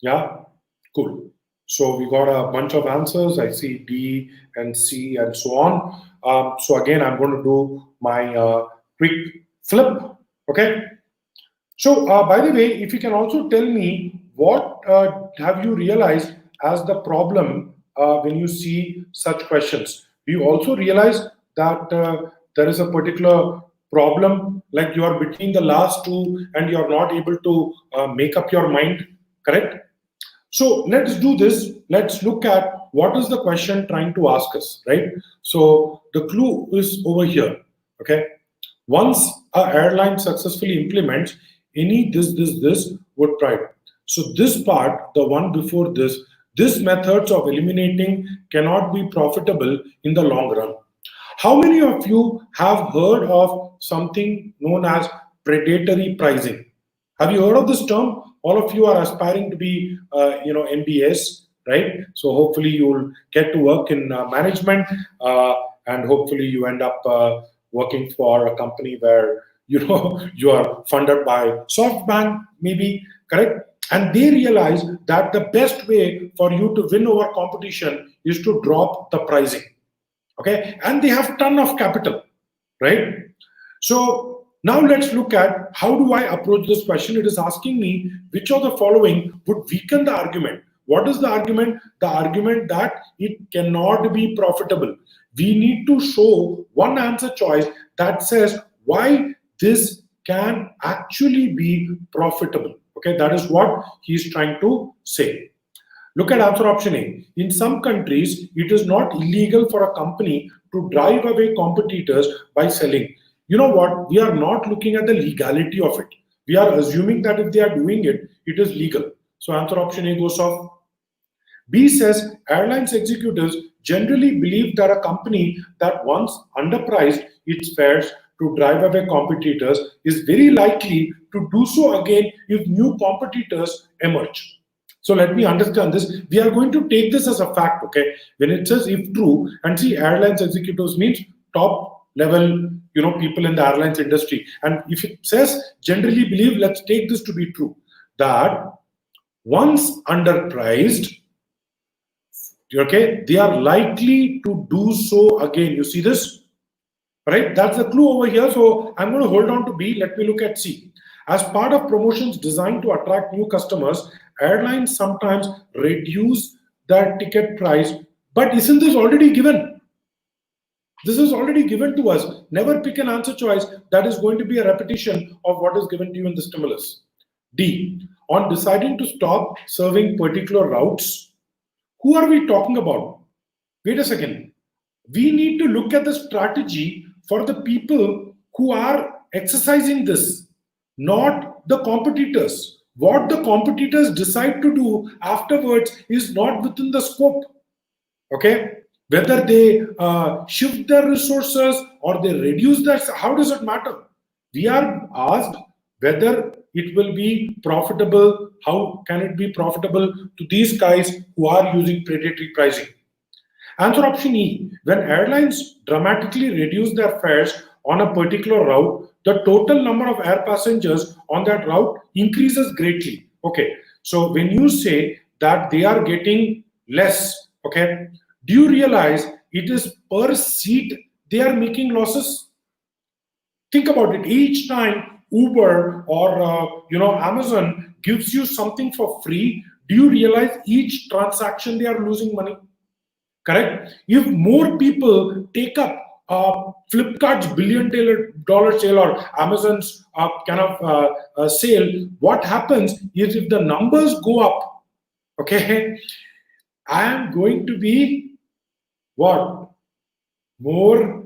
Yeah, cool. So we got a bunch of answers. I see D and C and so on. So again, I'm going to do my quick flip. Okay. So by the way, if you can also tell me what have you realized as the problem when you see such questions? Do you also realize that there is a particular problem, like you are between the last two and you are not able to make up your mind, correct? So let's do this. Let's look at what is the question trying to ask us, right? So the clue is over here. Okay. Once a airline successfully implements any this would pride. So this part, the one before this methods of eliminating cannot be profitable in the long run. How many of you have heard of something known as predatory pricing? Have you heard of this term? All of you are aspiring to be, MBS, right? So hopefully you will get to work in management, and hopefully you end up working for a company where you are funded by SoftBank, maybe, correct? And they realize that the best way for you to win over competition is to drop the pricing. Okay, and they have ton of capital, right? So now let's look at how do I approach this question. It is asking me which of the following would weaken the argument. What is the argument? The argument that it cannot be profitable. We need to show one answer choice that says why this can actually be profitable. Okay, that is what he's trying to say. Look at answer option A. In some countries, it is not illegal for a company to drive away competitors by selling. You know what? We are not looking at the legality of it. We are assuming that if they are doing it, it is legal. So answer option A goes off. B says airlines executives generally believe that a company that once underpriced its fares to drive away competitors is very likely to do so again if new competitors emerge. So let me understand this. We are going to take this as a fact, okay? When it says if true, and see airlines executives means top level, people in the airlines industry. And if it says generally believe, let's take this to be true, that once underpriced, okay, they are likely to do so again. You see this? Right? That's the clue over here. So I'm going to hold on to B. Let me look at C. As part of promotions designed to attract new customers, airlines sometimes reduce their ticket price. But isn't this already given? This is already given to us. Never pick an answer choice that is going to be a repetition of what is given to you in the stimulus. D. On deciding to stop serving particular routes, who are we talking about? Wait a second. We need to look at the strategy for the people who are exercising this, not the competitors. What the competitors decide to do afterwards is not within the scope. Okay, whether they shift their resources or they reduce their, how does it matter? We are asked whether it will be profitable. How can it be profitable to these guys who are using predatory pricing? Answer option E. When airlines dramatically reduce their fares on a particular route, the total number of air passengers on that route increases greatly. Okay, so when you say that they are getting less, okay, do you realize it is per seat they are making losses? Think about it. Each time Uber or Amazon gives you something for free, do you realize each transaction they are losing money? Correct? If more people take up Flipkart's billion-dollar sale or Amazon's sale, what happens is if the numbers go up, okay, I am going to be what? More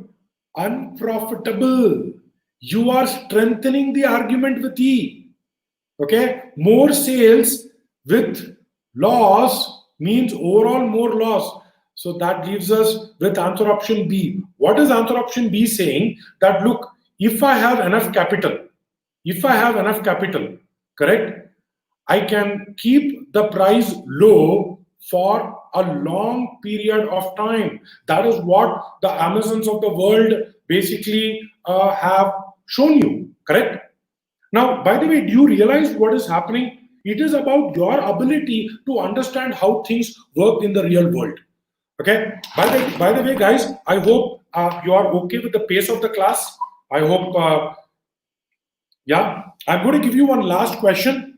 unprofitable. You are strengthening the argument with E. Okay, more sales with loss means overall more loss. So that leaves us with answer option B. What is answer option B saying? That look, if I have enough capital, if I have enough capital, correct, I can keep the price low for a long period of time. That is what the Amazons of the world basically have shown you, correct? Now, by the way, do you realize what is happening? It is about your ability to understand how things work in the real world. Okay. By the way, guys, I hope you are okay with the pace of the class. I hope. Yeah. I'm going to give you one last question.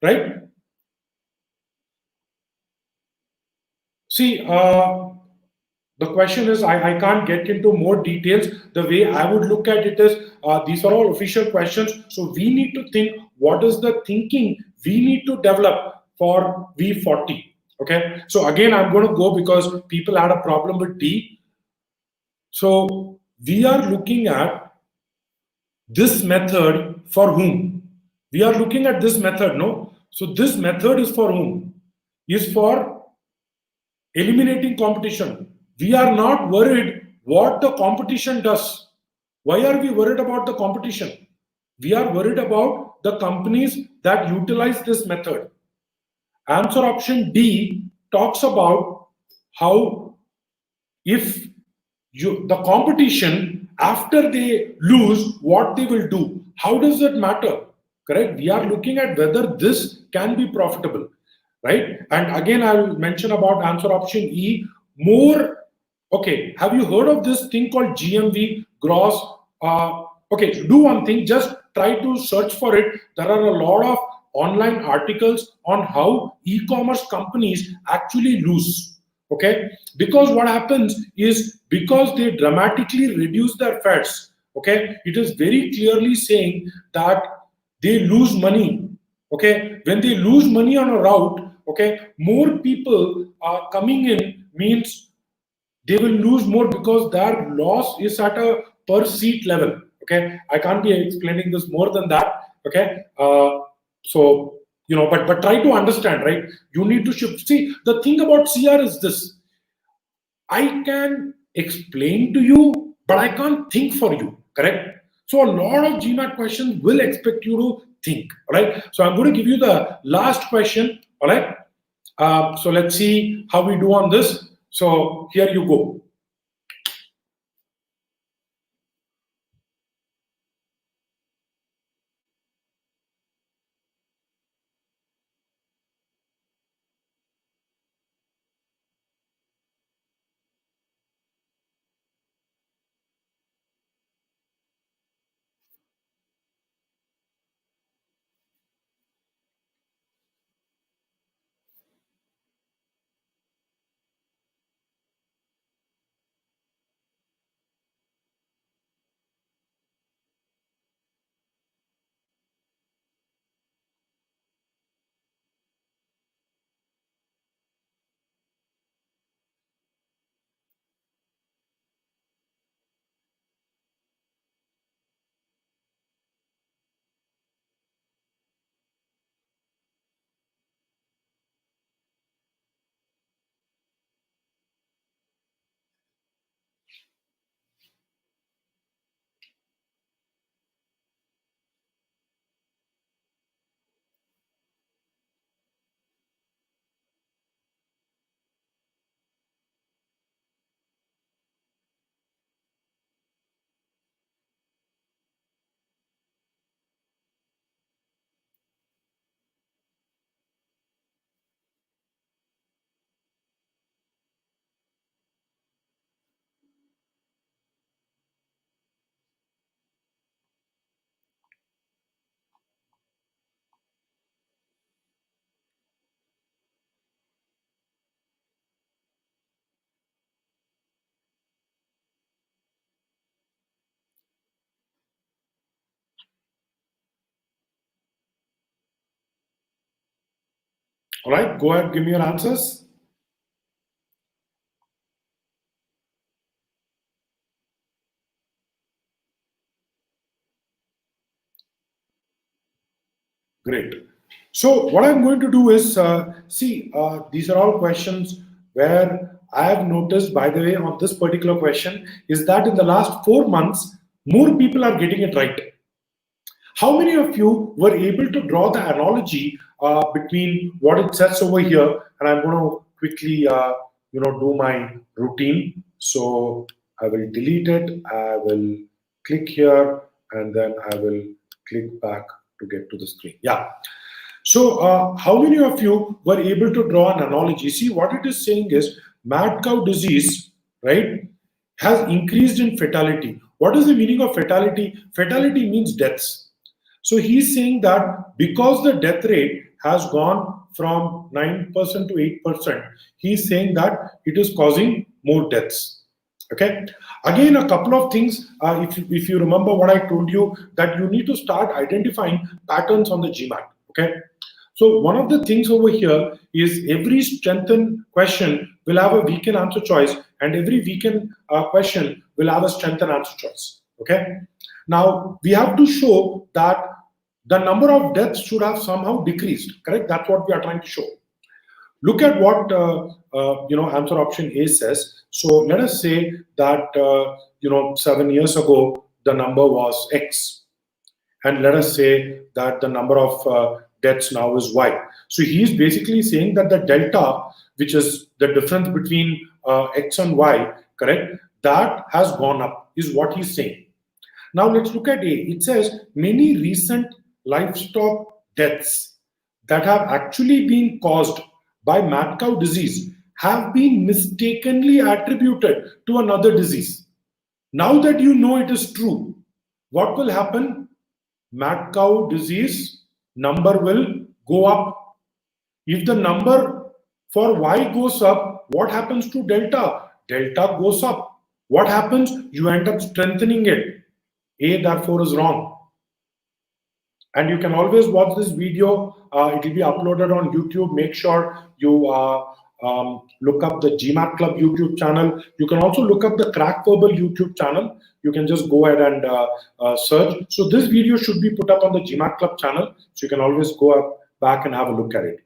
Right. See, the question is, I can't get into more details. The way I would look at it is, these are all official questions. So we need to think what is the thinking we need to develop for V40. Okay. So again, I'm going to go because people had a problem with D. So we are looking at this method for whom? We are looking at this method, no? So this method is for whom? Is for eliminating competition. We are not worried what the competition does. Why are we worried about the competition? We are worried about the companies that utilize this method. Answer option D talks about how if the competition after they lose what they will do. How does that matter? Correct. We are looking at whether this can be profitable, right? And again, I'll mention about answer option E more. Okay, have you heard of this thing called GMV, gross? Okay, do one thing, just try to search for it. There are a lot of online articles on how e-commerce companies actually lose. Okay, because what happens is because they dramatically reduce their fats. Okay, it is very clearly saying that they lose money. Okay, when they lose money on a route, okay, more people are coming in means they will lose more because their loss is at a per seat level. Okay, I can't be explaining this more than that. Okay, so but try to understand, right? You need to shift. See, the thing about CR is this: I can explain to you, but I can't think for you. Correct? So a lot of GMAT questions will expect you to think. All right. So I'm going to give you the last question. All right. So let's see how we do on this. So here you go. All right. Go ahead. Give me your answers. Great. So what I'm going to do is, these are all questions where I have noticed, by the way, on this particular question, is that in the last 4 months, more people are getting it right. How many of you were able to draw the analogy between what it says over here? And I'm going to quickly, do my routine. So I will delete it. I will click here, and then I will click back to get to the screen. Yeah. So how many of you were able to draw an analogy? See, what it is saying is mad cow disease, right, has increased in fatality. What is the meaning of fatality? Fatality means deaths. So he's saying that because the death rate has gone from 9% to 8%, he's saying that it is causing more deaths. Okay. Again, a couple of things. If you remember what I told you, that you need to start identifying patterns on the GMAT. Okay. So one of the things over here is every strengthened question will have a weakened answer choice, and every weakened question will have a strengthened answer choice. Okay. Now we have to show that the number of deaths should have somehow decreased. Correct. That's what we are trying to show. Look at what answer option A says. So let us say that 7 years ago the number was X, and let us say that the number of deaths now is Y. So he is basically saying that the delta, which is the difference between X and Y, correct, that has gone up, is what he's saying. Now let's look at A. It says many recent livestock deaths that have actually been caused by mad cow disease have been mistakenly attributed to another disease. Now that you know it is true, what will happen? Mad cow disease number will go up. If the number for Y goes up, what happens to delta? Delta goes up. What happens? You end up strengthening it. A therefore is wrong. And you can always watch this video. It will be uploaded on YouTube. Make sure you look up the GMAT Club YouTube channel. You can also look up the Crack Verbal YouTube channel. You can just go ahead and search. So this video should be put up on the GMAT Club channel. So you can always go up back and have a look at it.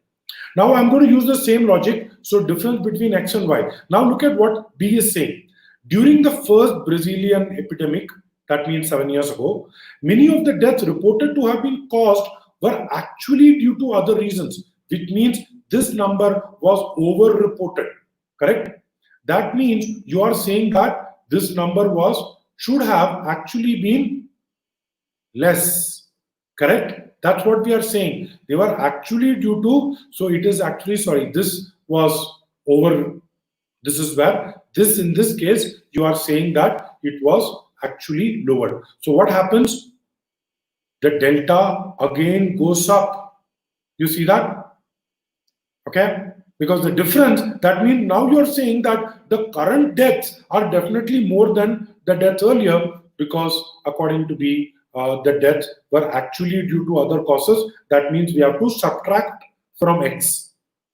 Now I'm going to use the same logic. So difference between X and Y. Now look at what B is saying. During the first Brazilian epidemic, that means 7 years ago, many of the deaths reported to have been caused were actually due to other reasons, which means this number was over-reported, correct? That means you are saying that this number should have actually been less, correct? That's what we are saying. They were actually due to, so it is actually, this was over, this is where, this in this case, you are saying that it was actually lower. So what happens? The delta again goes up. You see that? Okay? Because the difference, that means now you're saying that the current deaths are definitely more than the deaths earlier, because according to B, the deaths were actually due to other causes. That means we have to subtract from X.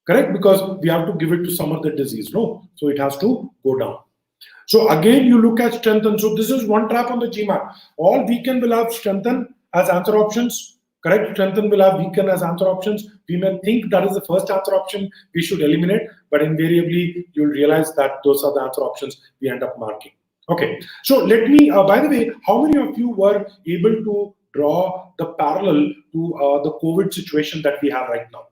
Correct? Because we have to give it to some other disease. No? So it has to go down. So again, you look at strengthen. So this is one trap on the GMAT. All weaken will have strengthen as answer options. Correct? Strengthen will have weaken as answer options. We may think that is the first answer option we should eliminate, but invariably you'll realize that those are the answer options we end up marking. Okay. So let me, by the way, how many of you were able to draw the parallel to the COVID situation that we have right now?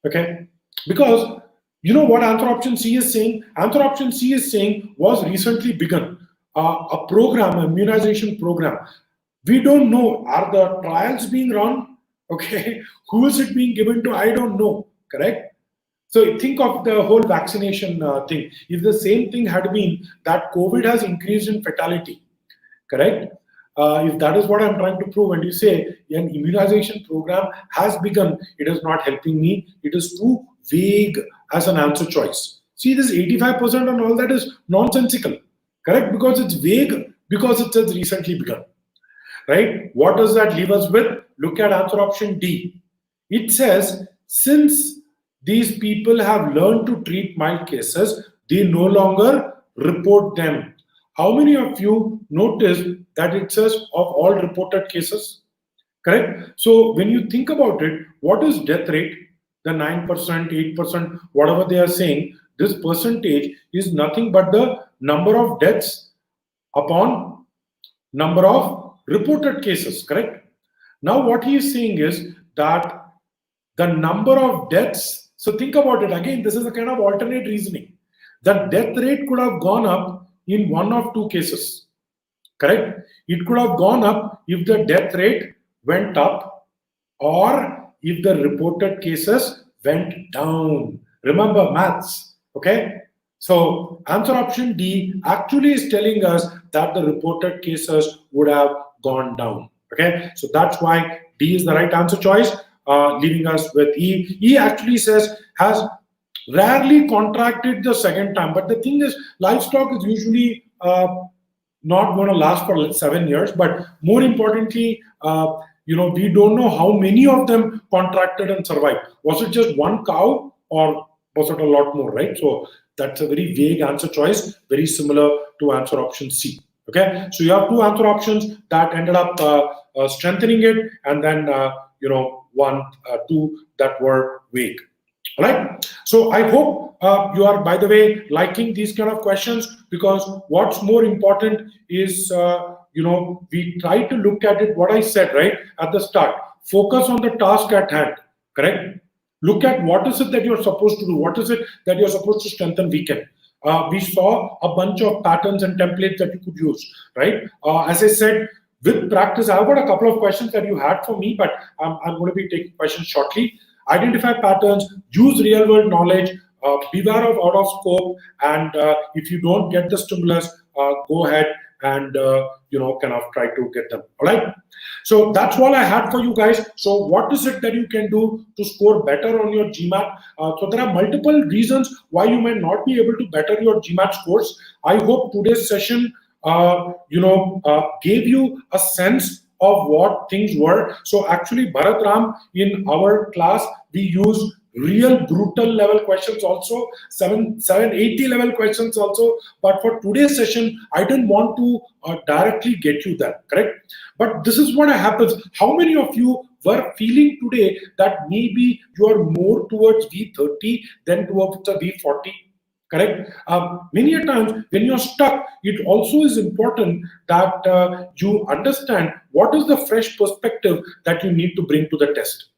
Okay. Because you know what answer option C is saying? Answer option C is saying was recently begun a program, immunization program. We don't know, are the trials being run? Okay, who is it being given to? I don't know, correct? So think of the whole vaccination thing. If the same thing had been that COVID has increased in fatality, correct? If that is what I'm trying to prove, and you say an immunization program has begun, it is not helping me. It is too vague as an answer choice. See, this 85% and all that is nonsensical, correct? Because it's vague, because it says recently begun, right? What does that leave us with? Look at answer option D. It says, since these people have learned to treat mild cases, they no longer report them. How many of you noticed that it says of all reported cases? correct? So when you think about it, what is death rate? The 9%, 8%, whatever they are saying, this percentage is nothing but the number of deaths upon number of reported cases, correct? Now what he is saying is that the number of deaths, so think about it again, this is a kind of alternate reasoning. The death rate could have gone up in one of two cases, correct? It could have gone up if the death rate went up or if the reported cases went down. Remember maths, okay? So answer option D actually is telling us that the reported cases would have gone down, okay? So that's why D is the right answer choice, leaving us with E. E actually says has rarely contracted the second time, but the thing is livestock is usually not going to last for like 7 years, but more importantly, we don't know how many of them contracted and survived. Was it just one cow or was it a lot more, right? So that's a very vague answer choice, very similar to answer option C. Okay, so you have two answer options that ended up strengthening it, and then two that were vague. All right. So I hope you are, by the way, liking these kind of questions, because what's more important is, we try to look at it, what I said, right, at the start. Focus on the task at hand, correct? Look at what is it that you're supposed to do. What is it that you're supposed to strengthen, weaken. We saw a bunch of patterns and templates that you could use, right? As I said, with practice, I've got a couple of questions that you had for me, but I'm going to be taking questions shortly. Identify patterns, use real world knowledge, beware of out of scope, and if you don't get the stimulus, go ahead and kind of try to get them. All right. So that's all I had for you guys. So what is it that you can do to score better on your GMAT? So there are multiple reasons why you might not be able to better your GMAT scores. I hope today's session gave you a sense of what things were. So actually, Bharat Ram, in our class, we use real brutal level questions also, 780 level questions also. But for today's session, I didn't want to directly get you that, correct? But this is what happens. How many of you were feeling today that maybe you are more towards V30 than towards the V40? Correct? Many a times when you're stuck, it also is important that you understand what is the fresh perspective that you need to bring to the test.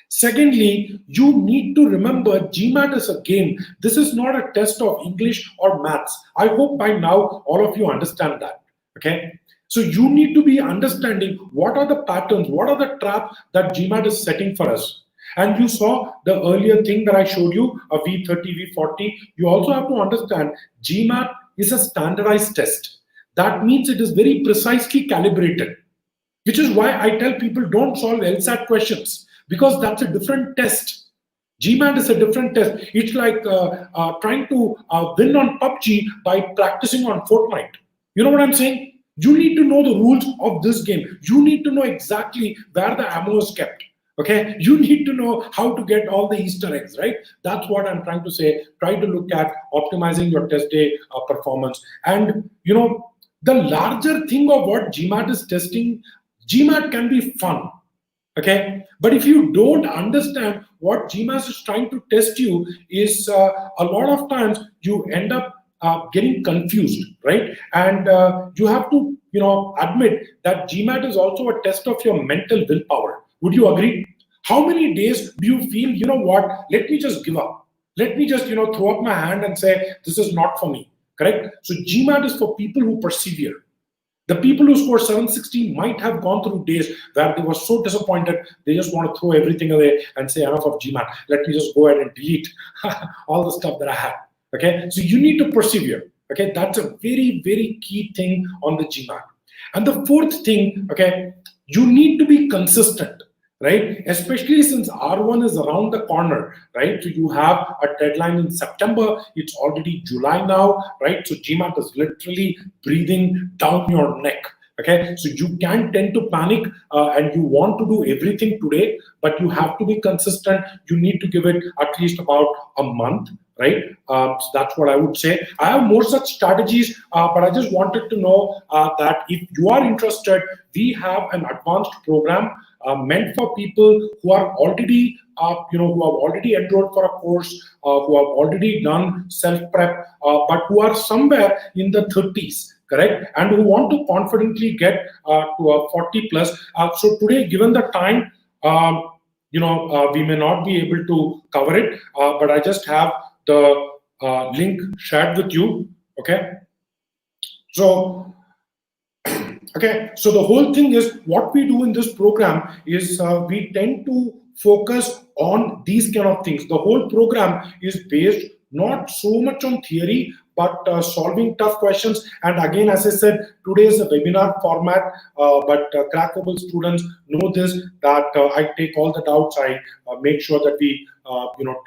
Secondly, you need to remember GMAT is a game. This is not a test of English or maths. I hope by now all of you understand that. Okay? So you need to be understanding what are the patterns, what are the traps that GMAT is setting for us. And you saw the earlier thing that I showed you, a V30, V40. You also have to understand GMAT is a standardized test. That means it is very precisely calibrated, which is why I tell people don't solve LSAT questions, because that's a different test. GMAT is a different test. It's like trying to win on PUBG by practicing on Fortnite. You know what I'm saying? You need to know the rules of this game. You need to know exactly where the ammo is kept. Okay, you need to know how to get all the Easter eggs, right? That's what I'm trying to say. Try to look at optimizing your test day performance. And the larger thing of what GMAT is testing, GMAT can be fun. Okay, but if you don't understand what GMAT is trying to test you, is a lot of times you end up getting confused, right? And you have to admit that GMAT is also a test of your mental willpower. Would you agree? How many days do you feel, what, let me just give up. Let me just, throw up my hand and say, this is not for me, correct? So GMAT is for people who persevere. The people who score 760 might have gone through days where they were so disappointed, they just want to throw everything away and say, enough of GMAT. Let me just go ahead and delete all the stuff that I had, okay? So you need to persevere, okay? That's a very, very key thing on the GMAT. And the fourth thing, okay, you need to be consistent, right? Especially since R1 is around the corner, right? So you have a deadline in September. It's already July now, right? So GMAT is literally breathing down your neck. Okay, so you can tend to panic and you want to do everything today, but you have to be consistent. You need to give it at least about a month, right? So that's what I would say. I have more such strategies, but I just wanted to know that if you are interested, we have an advanced program meant for people who are already, who have already enrolled for a course, who have already done self-prep, but who are somewhere in the 30s, correct? And who want to confidently get to a 40 plus. So today, given the time, we may not be able to cover it, but I just have the link shared with you, okay? So, so the whole thing is, what we do in this program is we tend to focus on these kind of things. The whole program is based not so much on theory, but solving tough questions. And again, as I said, today is a webinar format, but crackable students know this, that I take all the doubts. I make sure that we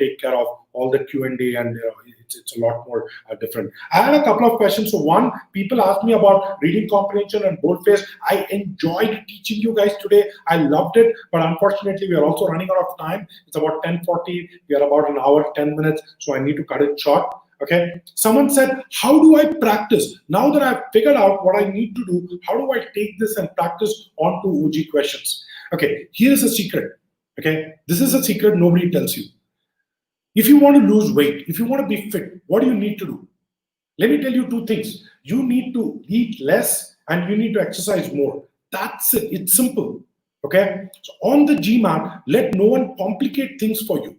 take care of all the Q&A, and it's a lot more different. I had a couple of questions. So one, people asked me about reading comprehension and boldface. I enjoyed teaching you guys today. I loved it, but unfortunately, we are also running out of time. It's about 10:40. We are about an hour, 10 minutes. So I need to cut it short. Okay. Someone said, how do I practice? Now that I've figured out what I need to do, how do I take this and practice onto OG questions? Okay. Here's a secret. Okay. This is a secret nobody tells you. If you want to lose weight, if you want to be fit, what do you need to do? Let me tell you two things. You need to eat less and you need to exercise more. That's it. It's simple. Okay. So on the GMAT, let no one complicate things for you.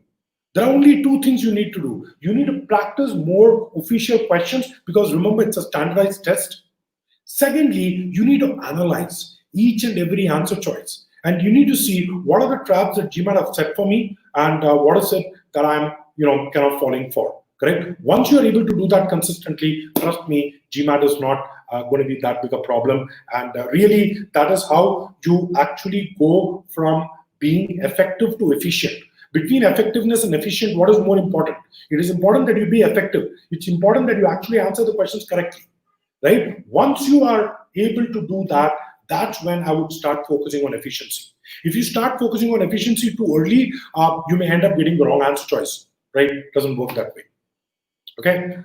There are only two things you need to do. You need to practice more official questions, because remember, it's a standardized test. Secondly, you need to analyze each and every answer choice. And you need to see what are the traps that GMAT have set for me, and what is it that I'm kind of falling for. Correct? Once you are able to do that consistently, trust me, GMAT is not going to be that big a problem. And really, that is how you actually go from being effective to efficient. Between effectiveness and efficient, what is more important? It is important that you be effective. It's important that you actually answer the questions correctly, right? Once you are able to do that, that's when I would start focusing on efficiency. If you start focusing on efficiency too early, you may end up getting the wrong answer choice, right? It doesn't work that way. Okay.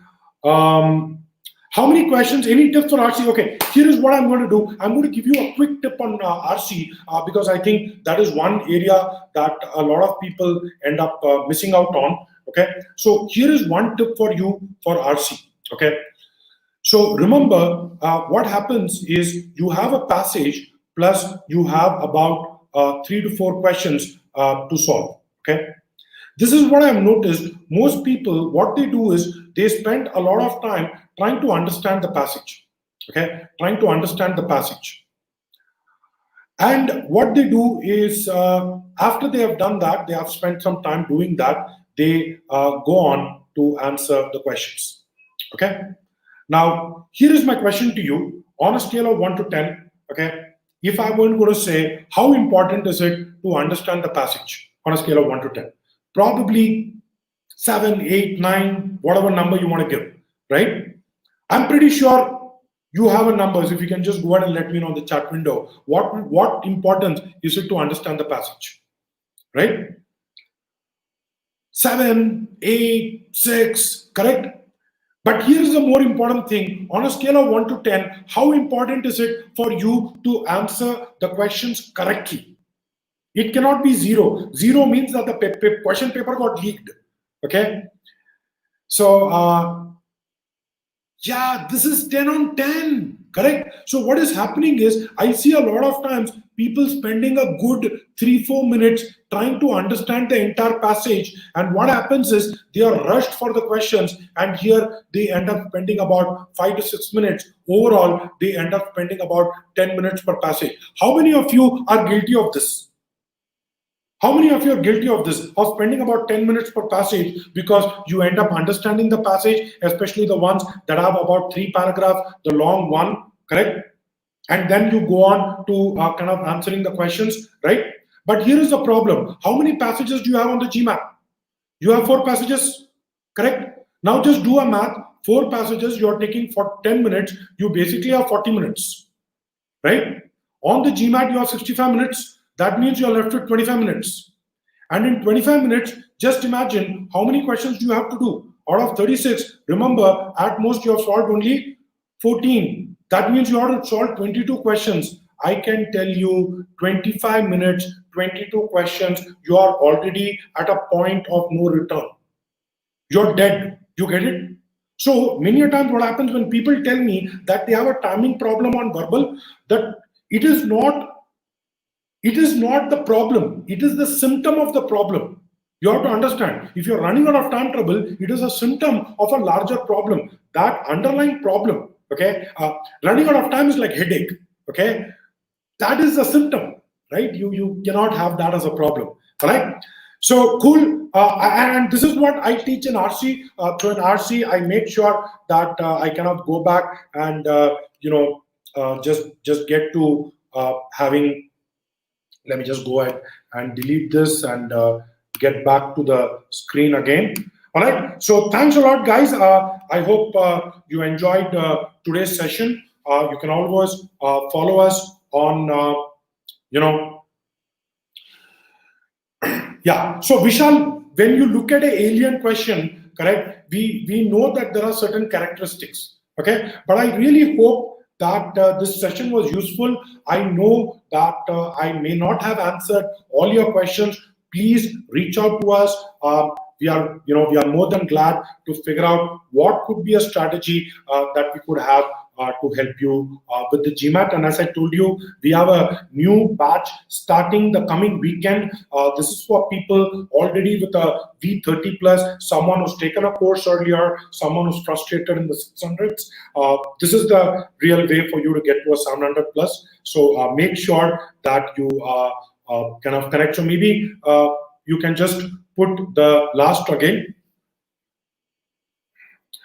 How many questions? Any tips for RC? Okay, here is what I'm going to do. I'm going to give you a quick tip on RC, because I think that is one area that a lot of people end up missing out on. Okay, so here is one tip for you for RC. Okay, so remember, what happens is you have a passage plus you have about 3 to 4 questions to solve. Okay. This is what I've noticed. Most people, what they do is they spend a lot of time trying to understand the passage. Okay, trying to understand the passage. And what they do is, after they have done that, they have spent some time doing that, they go on to answer the questions. Okay. Now, here is my question to you. On a scale of 1 to 10, okay, if I were going to say, how important is it to understand the passage on a scale of 1 to 10? Probably 7, 8, 9, whatever number you want to give, right? I'm pretty sure you have a numbers. If you can just go ahead and let me know in the chat window, what importance is it to understand the passage, right? 7, 8, 6, correct? But here is the more important thing. On a scale of 1 to 10, how important is it for you to answer the questions correctly? It cannot be 0. 0 means that the question paper got leaked. Okay. So, yeah, this is 10 on 10. Correct. So what is happening is, I see a lot of times people spending a good 3-4 minutes trying to understand the entire passage. And what happens is they are rushed for the questions. And here they end up spending about 5 to 6 minutes. Overall, they end up spending about 10 minutes per passage. How many of you are guilty of this? How many of you are guilty of this, of spending about 10 minutes per passage because you end up understanding the passage, especially the ones that have about 3 paragraphs, the long one, correct? And then you go on to kind of answering the questions, right? But here is the problem. How many passages do you have on the GMAT? You have 4 passages, correct? Now just do a math. 4 passages you are taking for 10 minutes. You basically have 40 minutes, right? On the GMAT, you have 65 minutes. That means you're left with 25 minutes. And in 25 minutes, just imagine how many questions do you have to do? Out of 36, remember, at most you have solved only 14. That means you have to solve 22 questions. I can tell you 25 minutes, 22 questions, you are already at a point of no return. You're dead. You get it? So many a times what happens when people tell me that they have a timing problem on verbal, that it is not the problem, it is the symptom of the problem. You have to understand, if you're running out of time trouble, it is a symptom of a larger problem. That underlying problem, okay, running out of time is like headache, okay, that is a symptom, right? You cannot have that as a problem, all right? So cool. And this is what I teach in RC. So in RC, I make sure that I cannot go back and just get to having. Let me just go ahead and delete this and get back to the screen again. All right. So thanks a lot, guys. I hope you enjoyed today's session. You can always follow us on, yeah. So Vishal, when you look at an alien question, correct, we know that there are certain characteristics. Okay. But I really hope that this session was useful. I know that I may not have answered all your questions. Please reach out to us. We are more than glad to figure out what could be a strategy that we could have to help you with the GMAT. And as I told you, we have a new batch starting the coming weekend. This is for people already with a V30 plus, someone who's taken a course earlier, someone who's frustrated in the 600s. This is the real way for you to get to a 700 plus. So make sure that you kind of connect. So maybe you can just put the last again.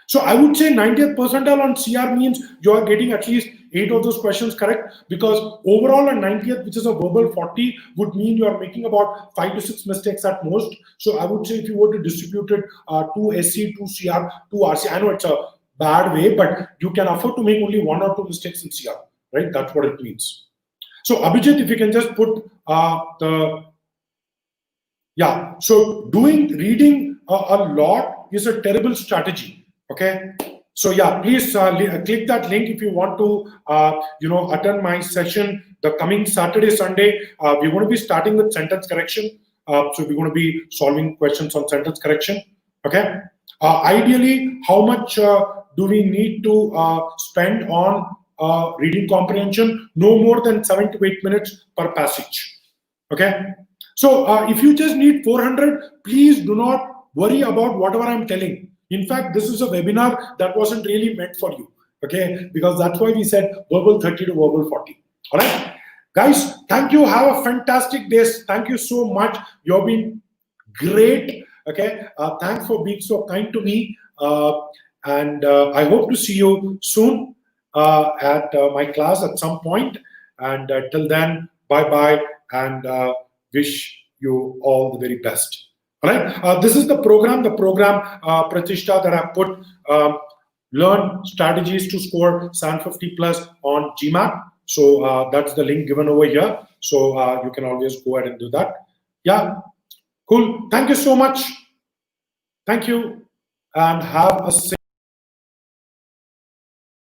So I would say 90th percentile on CR means you are getting at least 8 of those questions correct, because overall a 90th, which is a verbal 40, would mean you are making about 5 to 6 mistakes at most. So I would say if you were to distribute it 2 SC, 2 CR, 2 RC, I know it's a bad way, but you can afford to make only 1 or 2 mistakes in CR, right? That's what it means. So Abhijit, if you can just put so reading a lot is a terrible strategy. Okay, so yeah, please click that link if you want to attend my session the coming Saturday, Sunday. We're going to be starting with sentence correction. So we're going to be solving questions on sentence correction. Okay, ideally, how much do we need to spend on reading comprehension? No more than 7 to 8 minutes per passage. Okay, so if you just need 400, please do not worry about whatever I'm telling. In fact, this is a webinar that wasn't really meant for you, okay? Because that's why we said verbal 30 to verbal 40. All right, guys, thank you. Have a fantastic day. Thank you so much. You've been great. Okay, thanks for being so kind to me. And I hope to see you soon at my class at some point. And till then, bye-bye, and wish you all the very best. All right. This is the program, Pratishta, that I put. Learn strategies to score 750 plus on GMAT. So that's the link given over here. So you can always go ahead and do that. Yeah. Cool. Thank you so much. Thank you. And have a safe